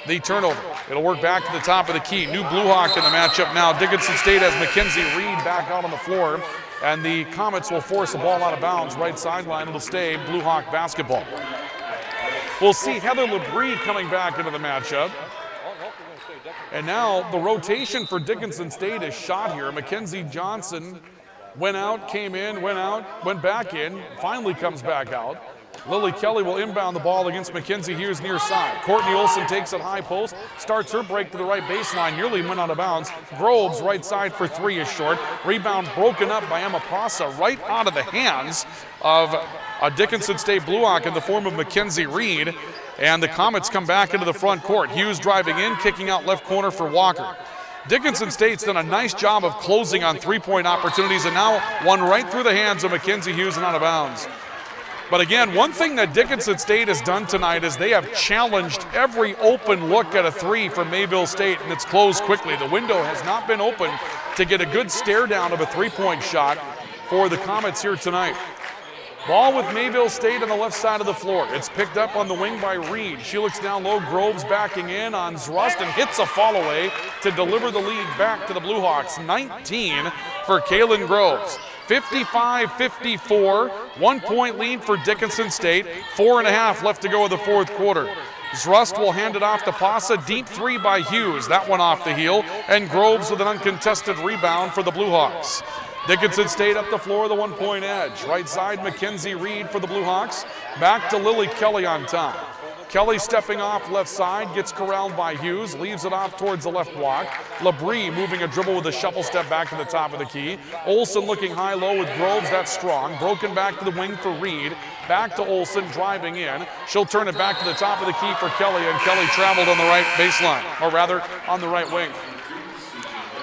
the turnover. It'll work back to the top of the key. New Blue Hawk in the matchup now. Dickinson State has Mckenzie Reed back out on the floor. And the Comets will force the ball out of bounds. Right sideline, it'll stay Blue Hawk basketball. We'll see Heather Labrie coming back into the matchup. And now the rotation for Dickinson State is shot here. Mackenzie Johnson went out, came in, went out, went back in, finally comes back out. Lily Kelly will inbound the ball against Mckenzie Hughes near side. Courtney Olson takes it high post, starts her break to the right baseline, nearly went out of bounds. Groves right side for 3 is short. Rebound broken up by Emma Pasa right out of the hands of a Dickinson State Blue Hawk in the form of Mckenzie Reed. And the Comets come back into the front court. Hughes driving in, kicking out left corner for Walker. Dickinson State's done a nice job of closing on three-point opportunities, and now one right through the hands of Mckenzie Hughes and out of bounds. But again, one thing that Dickinson State has done tonight is they have challenged every open look at a three from Mayville State, and it's closed quickly. The window has not been open to get a good stare down of a three-point shot for the Comets here tonight. Ball with Mayville State on the left side of the floor. It's picked up on the wing by Reed. She looks down low. Groves backing in on Zrust and hits a fall away to deliver the lead back to the Blue Hawks. 19 for Kaylin Groves. 55-54, 1 point lead for Dickinson State. 4.5 left to go in the fourth quarter. Zrust will hand it off to Pasa. Deep three by Hughes. That one off the heel. And Groves with an uncontested rebound for the Blue Hawks. Dickinson State up the floor, the 1 point edge. Right side, Mckenzie Reed for the Blue Hawks. Back to Lily Kelly on top. Kelly stepping off left side, gets corralled by Hughes, leaves it off towards the left block. Labrie moving a dribble with a shuffle step back to the top of the key. Olsen looking high-low with Groves, that's strong. Broken back to the wing for Reed. Back to Olsen, driving in. She'll turn it back to the top of the key for Kelly, and Kelly traveled on the right baseline, or rather on the right wing.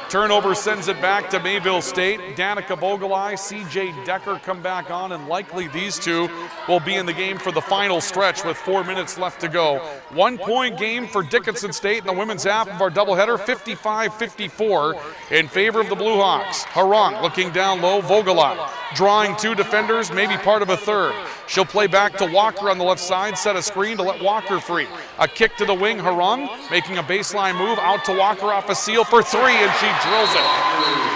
Turnover sends it back to Mayville State. Danica Vogelai, C.J. Decker come back on, and likely these two will be in the game for the final stretch with 4 minutes left to go. 1 point game for Dickinson State in the women's half of our doubleheader, 55-54 in favor of the Blue Hawks. Harung looking down low, Vogelai drawing 2 defenders, maybe part of a third. She'll play back to Walker on the left side, set a screen to let Walker free. A kick to the wing, Harung making a baseline move, out to Walker off a seal for 3, and she drills it.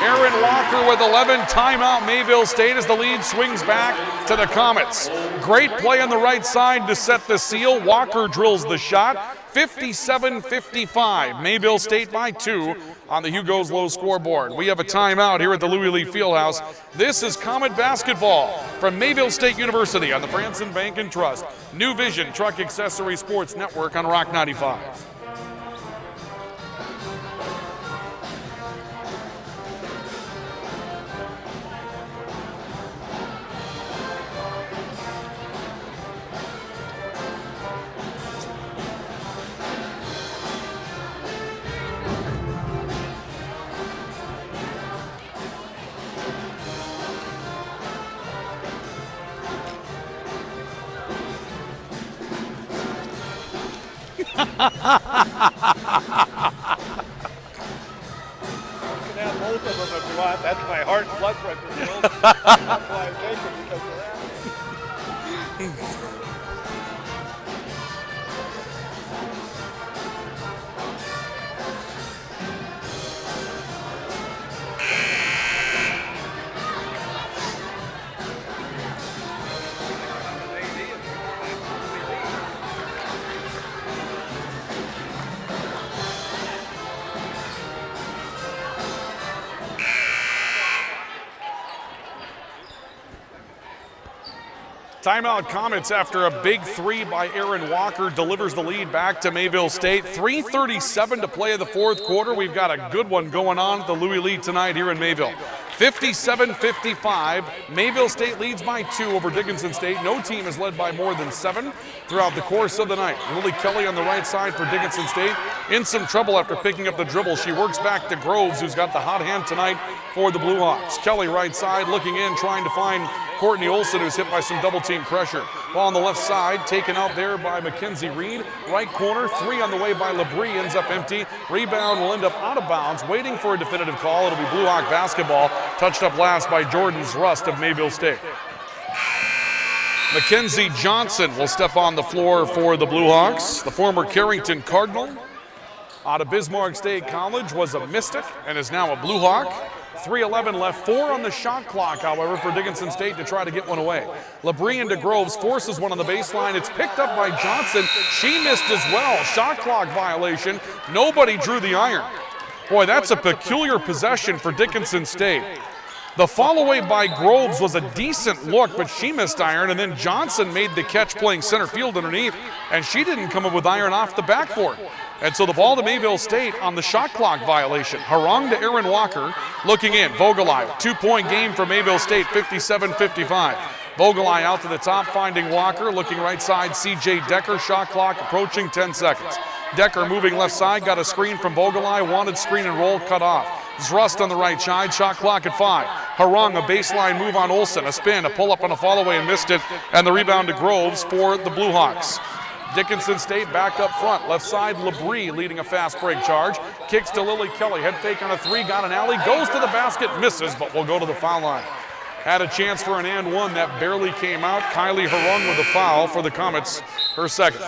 Erin Walker with 11, timeout Mayville State as the lead swings back to the Comets. Great play on the right side to set the seal. Walker drills the shot. 57-55, Mayville State by 2 on the Hugo's Low scoreboard. We have a timeout here at the Louis Lee Fieldhouse. This is Comet basketball from Mayville State University on the Franson Bank and Trust New Vision Truck Accessory Sports Network on Rock 95. You can have both of them if you want. That's my heart and blood pressure. That's why I take them, because of that. Timeout Comets after a big 3 by Erin Walker delivers the lead back to Mayville State. 3:37 to play in the fourth quarter. We've got a good one going on at the Louis Lee tonight here in Mayville. 57-55, Mayville State leads by 2 over Dickinson State. No team is led by more than 7 throughout the course of the night. Lily Kelly on the right side for Dickinson State in some trouble after picking up the dribble. She works back to Groves, who's got the hot hand tonight for the Blue Hawks. Kelly right side looking in, trying to find Courtney Olson, who's hit by some double team pressure. Ball on the left side, taken out there by Mackenzie Reed. Right corner, 3 on the way by Labrie, ends up empty. Rebound will end up out of bounds, waiting for a definitive call. It'll be Blue Hawk basketball, touched up last by Jordan's Rust of Mayville State. Mackenzie Johnson will step on the floor for the Blue Hawks. The former Carrington Cardinal out of Bismarck State College, was a Mystic and is now a Blue Hawk. 3:11 left, 4 on the shot clock, however, for Dickinson State to try to get one away. Labrie into Groves, forces one on the baseline. It's picked up by Johnson. She missed as well. Shot clock violation. Nobody drew the iron. Boy, that's a peculiar possession for Dickinson State. The follow-away by Groves was a decent look, but she missed iron, and then Johnson made the catch playing center field underneath, and she didn't come up with iron off the backboard. And so the ball to Mayville State on the shot clock violation. Harong to Aaron Walker, looking in. Vogelai, 2-point game for Mayville State, 57-55. Vogelai out to the top, finding Walker, looking right side, C.J. Decker, shot clock approaching 10 seconds. Decker moving left side, got a screen from Vogelai, wanted screen and roll, cut off. Rust on the right side, shot clock at 5. Harong, a baseline move on Olsen, a spin, a pull up on a fall away and missed it, and the rebound to Groves for the Blue Hawks. Dickinson State back up front, left side Labrie leading a fast break charge, kicks to Lily Kelly, head fake on a 3, got an alley, goes to the basket, misses, but will go to the foul line. Had a chance for an and one that barely came out. Kylie Harong with a foul for the Comets, her second.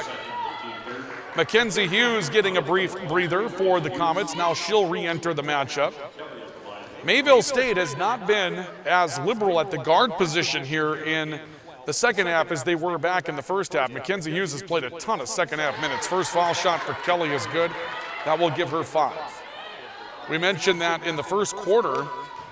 Mckenzie Hughes getting a brief breather for the Comets. Now she'll re-enter the matchup. Mayville State has not been as liberal at the guard position here in the second half as they were back in the first half. Mckenzie Hughes has played a ton of second half minutes. First foul shot for Kelly is good. That will give her 5. We mentioned that in the first quarter,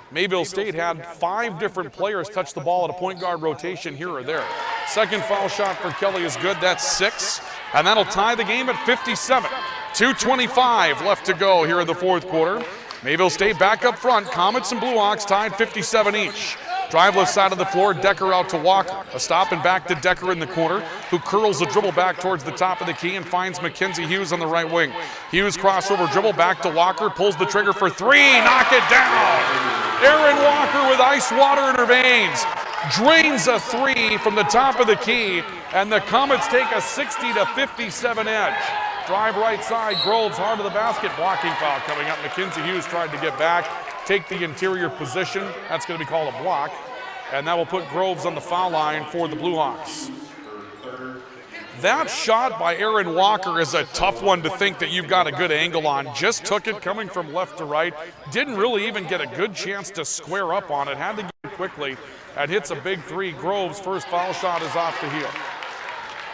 Mayville State had 5 different players touch the ball at a point guard rotation here or there. Second foul shot for Kelly is good. That's 6. And that'll tie the game at 57. 2:25 left to go here in the fourth quarter. Mayville State back up front. Comets and Blue Hawks tied 57 each. Drive left side of the floor, Decker out to Walker. A stop and back to Decker in the corner, who curls the dribble back towards the top of the key and finds Mckenzie Hughes on the right wing. Hughes crossover dribble back to Walker, pulls the trigger for 3, knock it down. Aaron Walker with ice water in her veins. Drains a 3 from the top of the key, and the Comets take a 60-57 edge. Drive right side, Groves hard to the basket, blocking foul coming up. Mckenzie Hughes tried to get back, take the interior position. That's going to be called a block, and that will put Groves on the foul line for the Blue Hawks. That shot by Aaron Walker is a tough one to think that you've got a good angle on. Just took it coming from left to right. Didn't really even get a good chance to square up on it. Had to get it quickly. That hits a big 3. Groves' first foul shot is off the heel.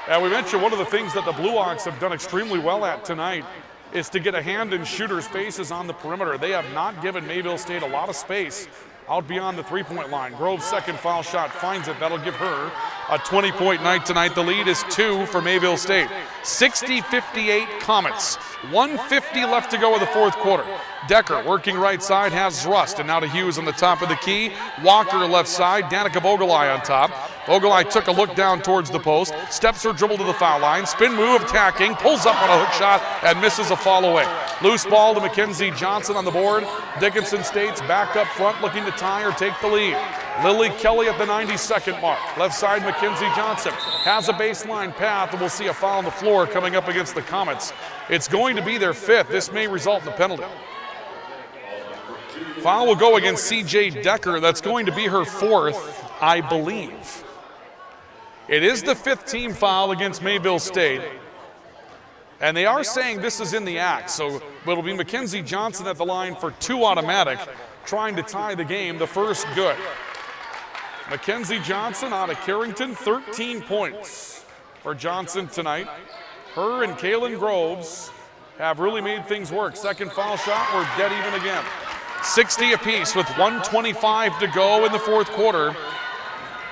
And we mentioned one of the things that the Blue Hawks have done extremely well at tonight is to get a hand in shooters' faces on the perimeter. They have not given Mayville State a lot of space out beyond the 3-point line. Groves' second foul shot finds it. That'll give her a 20-point night tonight. The lead is 2 for Mayville State. 60-58 Comets. 1:50 left to go in the fourth quarter. Decker working right side has Rust, and now to Hughes on the top of the key. Walker left side, Danica Vogelai on top. Vogelai took a look down towards the post, steps her dribble to the foul line, spin move attacking, pulls up on a hook shot and misses a fall away. Loose ball to Mackenzie Johnson on the board. Dickinson State's back up front looking to tie or take the lead. Lily Kelly at the 92nd mark. Left side Mackenzie Johnson has a baseline path, and we'll see a foul on the floor coming up against the Comets. It's going to be their 5th. This may result in a penalty. Foul will go against C.J. Decker. That's going to be her 4th, I believe. It is the 5th team foul against Mayville State. And they are saying this is in the act, so it'll be Mackenzie Johnson at the line for 2 automatic, trying to tie the game, the first good. Mackenzie Johnson out of Carrington, 13 points for Johnson tonight. Her and Kaylin Groves have really made things work. Second foul shot, we're dead even again. 60 apiece with 1:25 to go in the fourth quarter.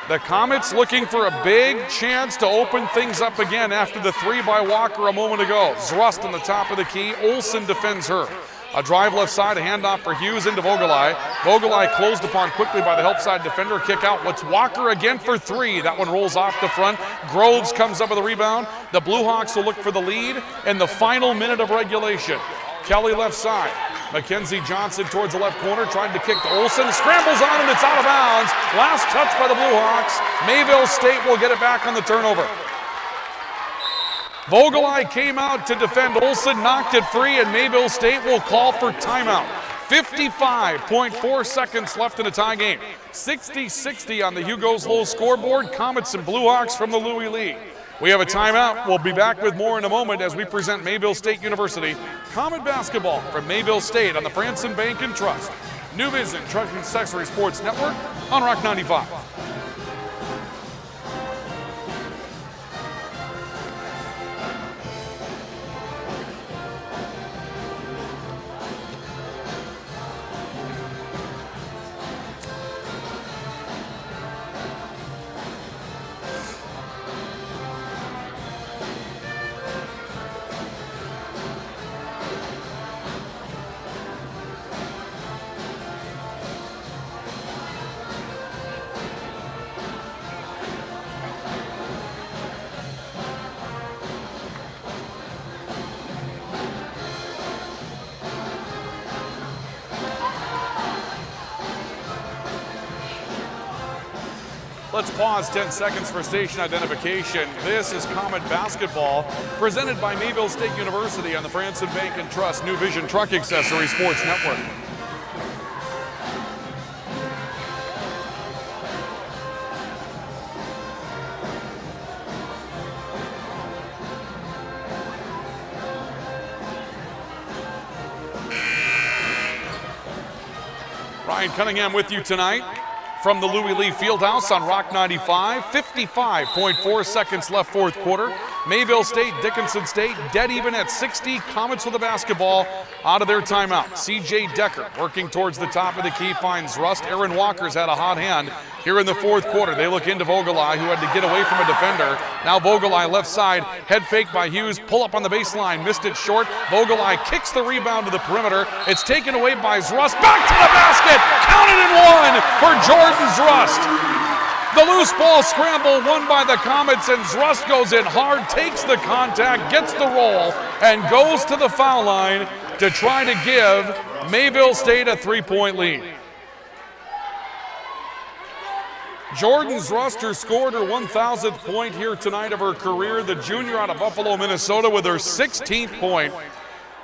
The Comets looking for a big chance to open things up again after the 3 by Walker a moment ago. Rust on the top of the key. Olsen defends her. A drive left side, a handoff for Hughes into Vogelai. Vogelai closed upon quickly by the help side defender. Kick out. It's Walker again for 3. That one rolls off the front. Groves comes up with a rebound. The Blue Hawks will look for the lead in the final minute of regulation. Kelly left side. Mackenzie Johnson towards the left corner, trying to kick to Olsen. Scrambles on and it's out of bounds. Last touch by the Blue Hawks. Mayville State will get it back on the turnover. Vogelai came out to defend Olsen, knocked it free, and Mayville State will call for timeout. 55.4 seconds left in a tie game. 60-60 on the Hugo's Low scoreboard. Comets and Blue Hawks from the Louis lead. We have a timeout. We'll be back with more in a moment as we present Mayville State University Comet basketball from Mayville State on the Branson Bank and Trust. New Vision Truck and Accessory Sports Network on Rock 95. Let's pause 10 seconds for station identification. This is Comet basketball presented by Mayville State University on the Branson Bank and Trust New Vision Truck Accessory Sports Network. Ryan Cunningham with you tonight from the Louis Lee Fieldhouse on Rock 95. 55.4 seconds left fourth quarter. Mayville State, Dickinson State, dead even at 60. Comets with the basketball out of their timeout. CJ Decker working towards the top of the key, finds Rust. Aaron Walker's had a hot hand here in the fourth quarter. They look into Vogelai, who had to get away from a defender. Now Vogelai left side, head fake by Hughes, pull up on the baseline, missed it short. Vogelai kicks the rebound to the perimeter. It's taken away by Rust. Back to the basket, counted and one for Jordan Rust. The loose ball scramble won by the Comets, and Rust goes in hard, takes the contact, gets the roll, and goes to the foul line to try to give Mayville State a 3-point lead. Jordan Ruster scored her 1,000th point here tonight of her career, the junior out of Buffalo, Minnesota, with her 16th point,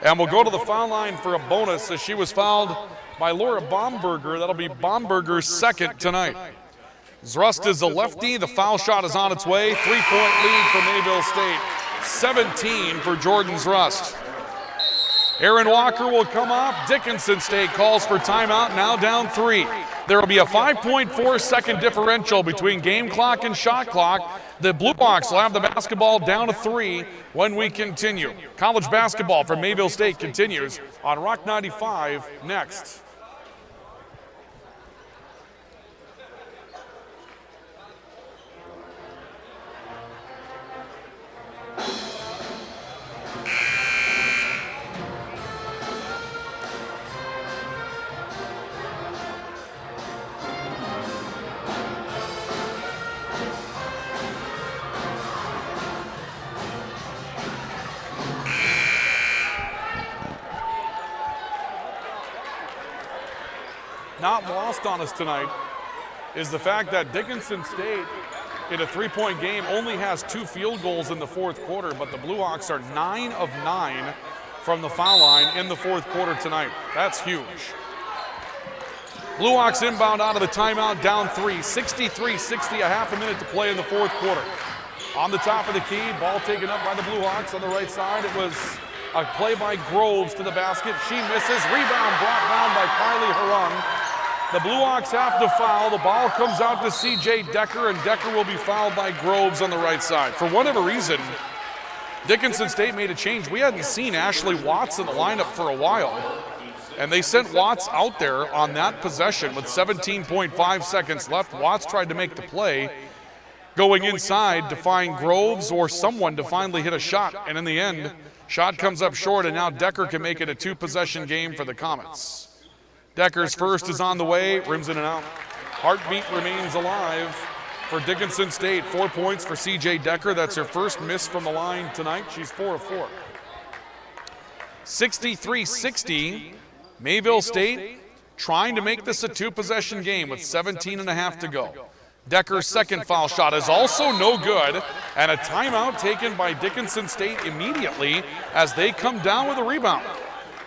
and will go to the foul line for a bonus as she was fouled by Laura Baumberger. That'll be Baumberger's second tonight. Rust is a lefty. The foul shot is on its way. 3-point lead for Mayville State. 17 for Jordan's Rust. Aaron Walker will come off. Dickinson State calls for timeout, now down 3. There will be a 5.4 second differential between game clock and shot clock. The Blue Hawks will have the basketball down to 3 when we continue. College basketball from Mayville State continues on Rock 95 next. Not lost on us tonight is the fact that Dickinson State in a 3-point game only has 2 field goals in the fourth quarter, but the Blue Hawks are 9 of 9 from the foul line in the fourth quarter tonight. That's huge. Blue Hawks inbound out of the timeout, down 3, 63-60, a half a minute to play in the fourth quarter. On the top of the key, ball taken up by the Blue Hawks on the right side. It was a play by Groves to the basket. She misses. Rebound brought down by Kylie Harung. The Blue Hawks have to foul. The ball comes out to CJ Decker, and Decker will be fouled by Groves on the right side. For whatever reason, Dickinson State made a change. We hadn't seen Ashley Watts in the lineup for a while, and they sent Watts out there on that possession with 17.5 seconds left. Watts tried to make the play, going inside to find Groves or someone to finally hit a shot, and in the end, Shot comes up short, and now Decker can make it a 2-possession game for the Comets. Decker's first is on the way, rims in and out. Heartbeat remains alive for Dickinson State. 4 points for CJ Decker. That's her first miss from the line tonight. She's 4 of 4. 63-60, Mayville State trying to make this a 2-possession game with 17.5 to go. Decker's second foul shot is also no good, and a timeout taken by Dickinson State immediately as they come down with a rebound.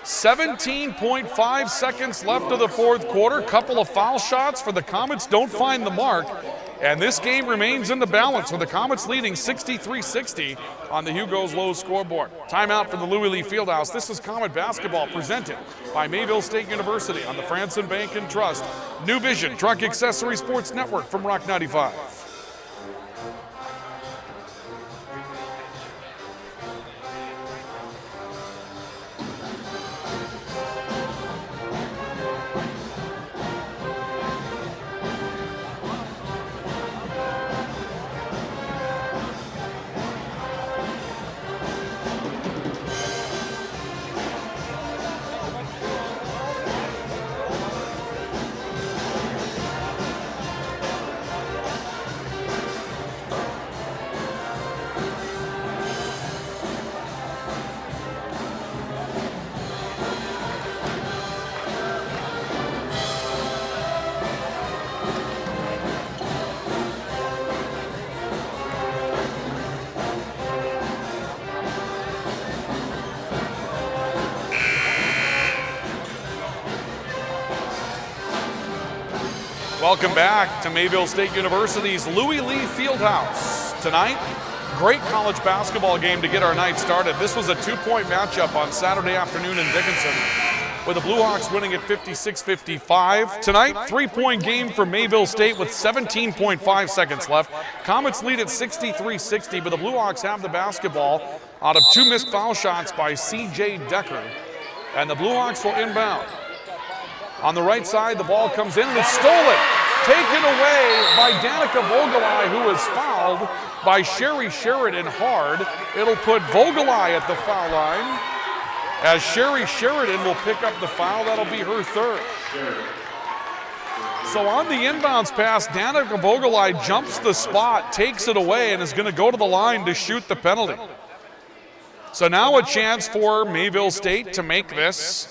17.5 seconds left of the fourth quarter. Couple of foul shots for the Comets don't find the mark, and this game remains in the balance with the Comets leading 63-60 on the Hugo's Low scoreboard. Timeout from the Louis Lee Fieldhouse. This is Comet basketball presented by Mayville State University on the Franson Bank and Trust New Vision Truck Accessory Sports Network from Rock 95. Welcome back to Mayville State University's Louis Lee Fieldhouse. Tonight, great college basketball game to get our night started. This was a 2-point matchup on Saturday afternoon in Dickinson, with the Blue Hawks winning at 56-55. Tonight, 3-point game for Mayville State with 17.5 seconds left. Comets lead at 63-60, but the Blue Hawks have the basketball out of 2 missed foul shots by CJ Decker, and the Blue Hawks will inbound. On the right side, the ball comes in and it's stolen. Taken away by Danica Vogelai, who is fouled by Sherry Sheridan hard. It'll put Vogelai at the foul line as Sherry Sheridan will pick up the foul. That'll be her third. So on the inbounds pass, Danica Vogelai jumps the spot, takes it away, and is going to go to the line to shoot the penalty. So now a chance for Mayville State to make this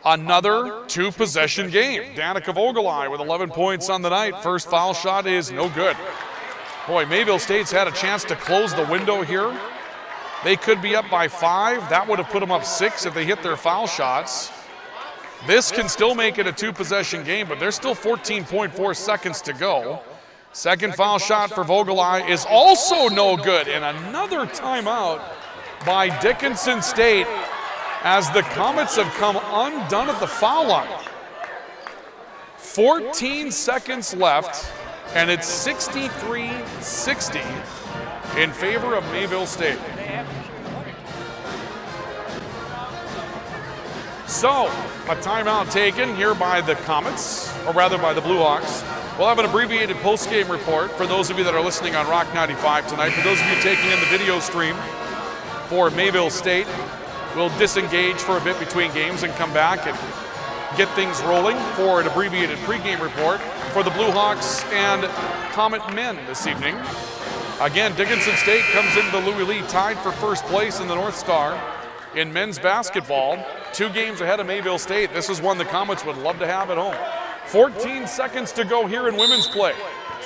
another 2-possession game. Danica Vogelai with 11 points on the night. First foul shot is no good. Boy, Mayville State's had a chance to close the window here. They could be up by 5. That would have put them up 6 if they hit their foul shots. This can still make it a 2-possession game, but there's still 14.4 seconds to go. Second foul shot for Vogelai is also no good, and another timeout by Dickinson State as the Comets have come undone at the foul line. 14 seconds left, and it's 63-60 in favor of Mayville State. So, a timeout taken here by the Comets, or rather by the Blue Hawks. We'll have an abbreviated post-game report for those of you that are listening on Rock 95 tonight. For those of you taking in the video stream for Mayville State, we'll disengage for a bit between games and come back and get things rolling for an abbreviated pregame report for the Blue Hawks and Comet men this evening. Again, Dickinson State comes into the Louis Lee tied for first place in the North Star in men's basketball. 2 games ahead of Mayville State. This is one the Comets would love to have at home. 14 seconds to go here in women's play.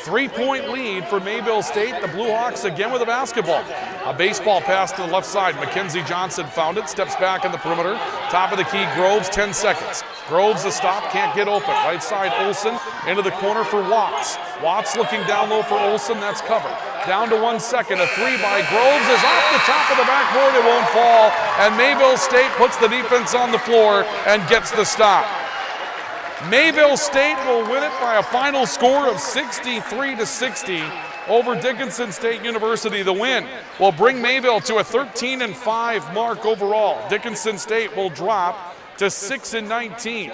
3-point lead for Mayville State. The Blue Hawks again with a basketball. A baseball pass to the left side. Mackenzie Johnson found it, steps back in the perimeter. Top of the key, Groves, 10 seconds. Groves a stop, can't get open. Right side, Olsen into the corner for Watts. Watts looking down low for Olsen, that's covered. Down to 1 second, a 3 by Groves is off the top of the backboard, it won't fall. And Mayville State puts the defense on the floor and gets the stop. Mayville State will win it by a final score of 63-60 over Dickinson State University. The win will bring Mayville to a 13-5 mark overall. Dickinson State will drop to 6-19.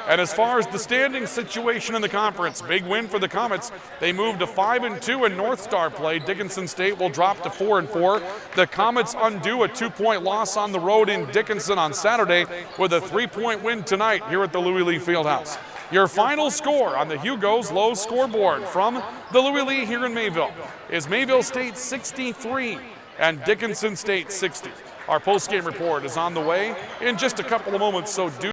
And as far as the standing situation in the conference, big win for the Comets. They moved to 5-2 in North Star play. Dickinson State will drop to 4-4. The Comets undo a 2-point loss on the road in Dickinson on Saturday with a 3-point win tonight here at the Louis Lee Fieldhouse. Your final score on the Hugo's Low scoreboard from the Louis Lee here in Mayville is Mayville State 63 and Dickinson State 60. Our post-game report is on the way in just a couple of moments, so do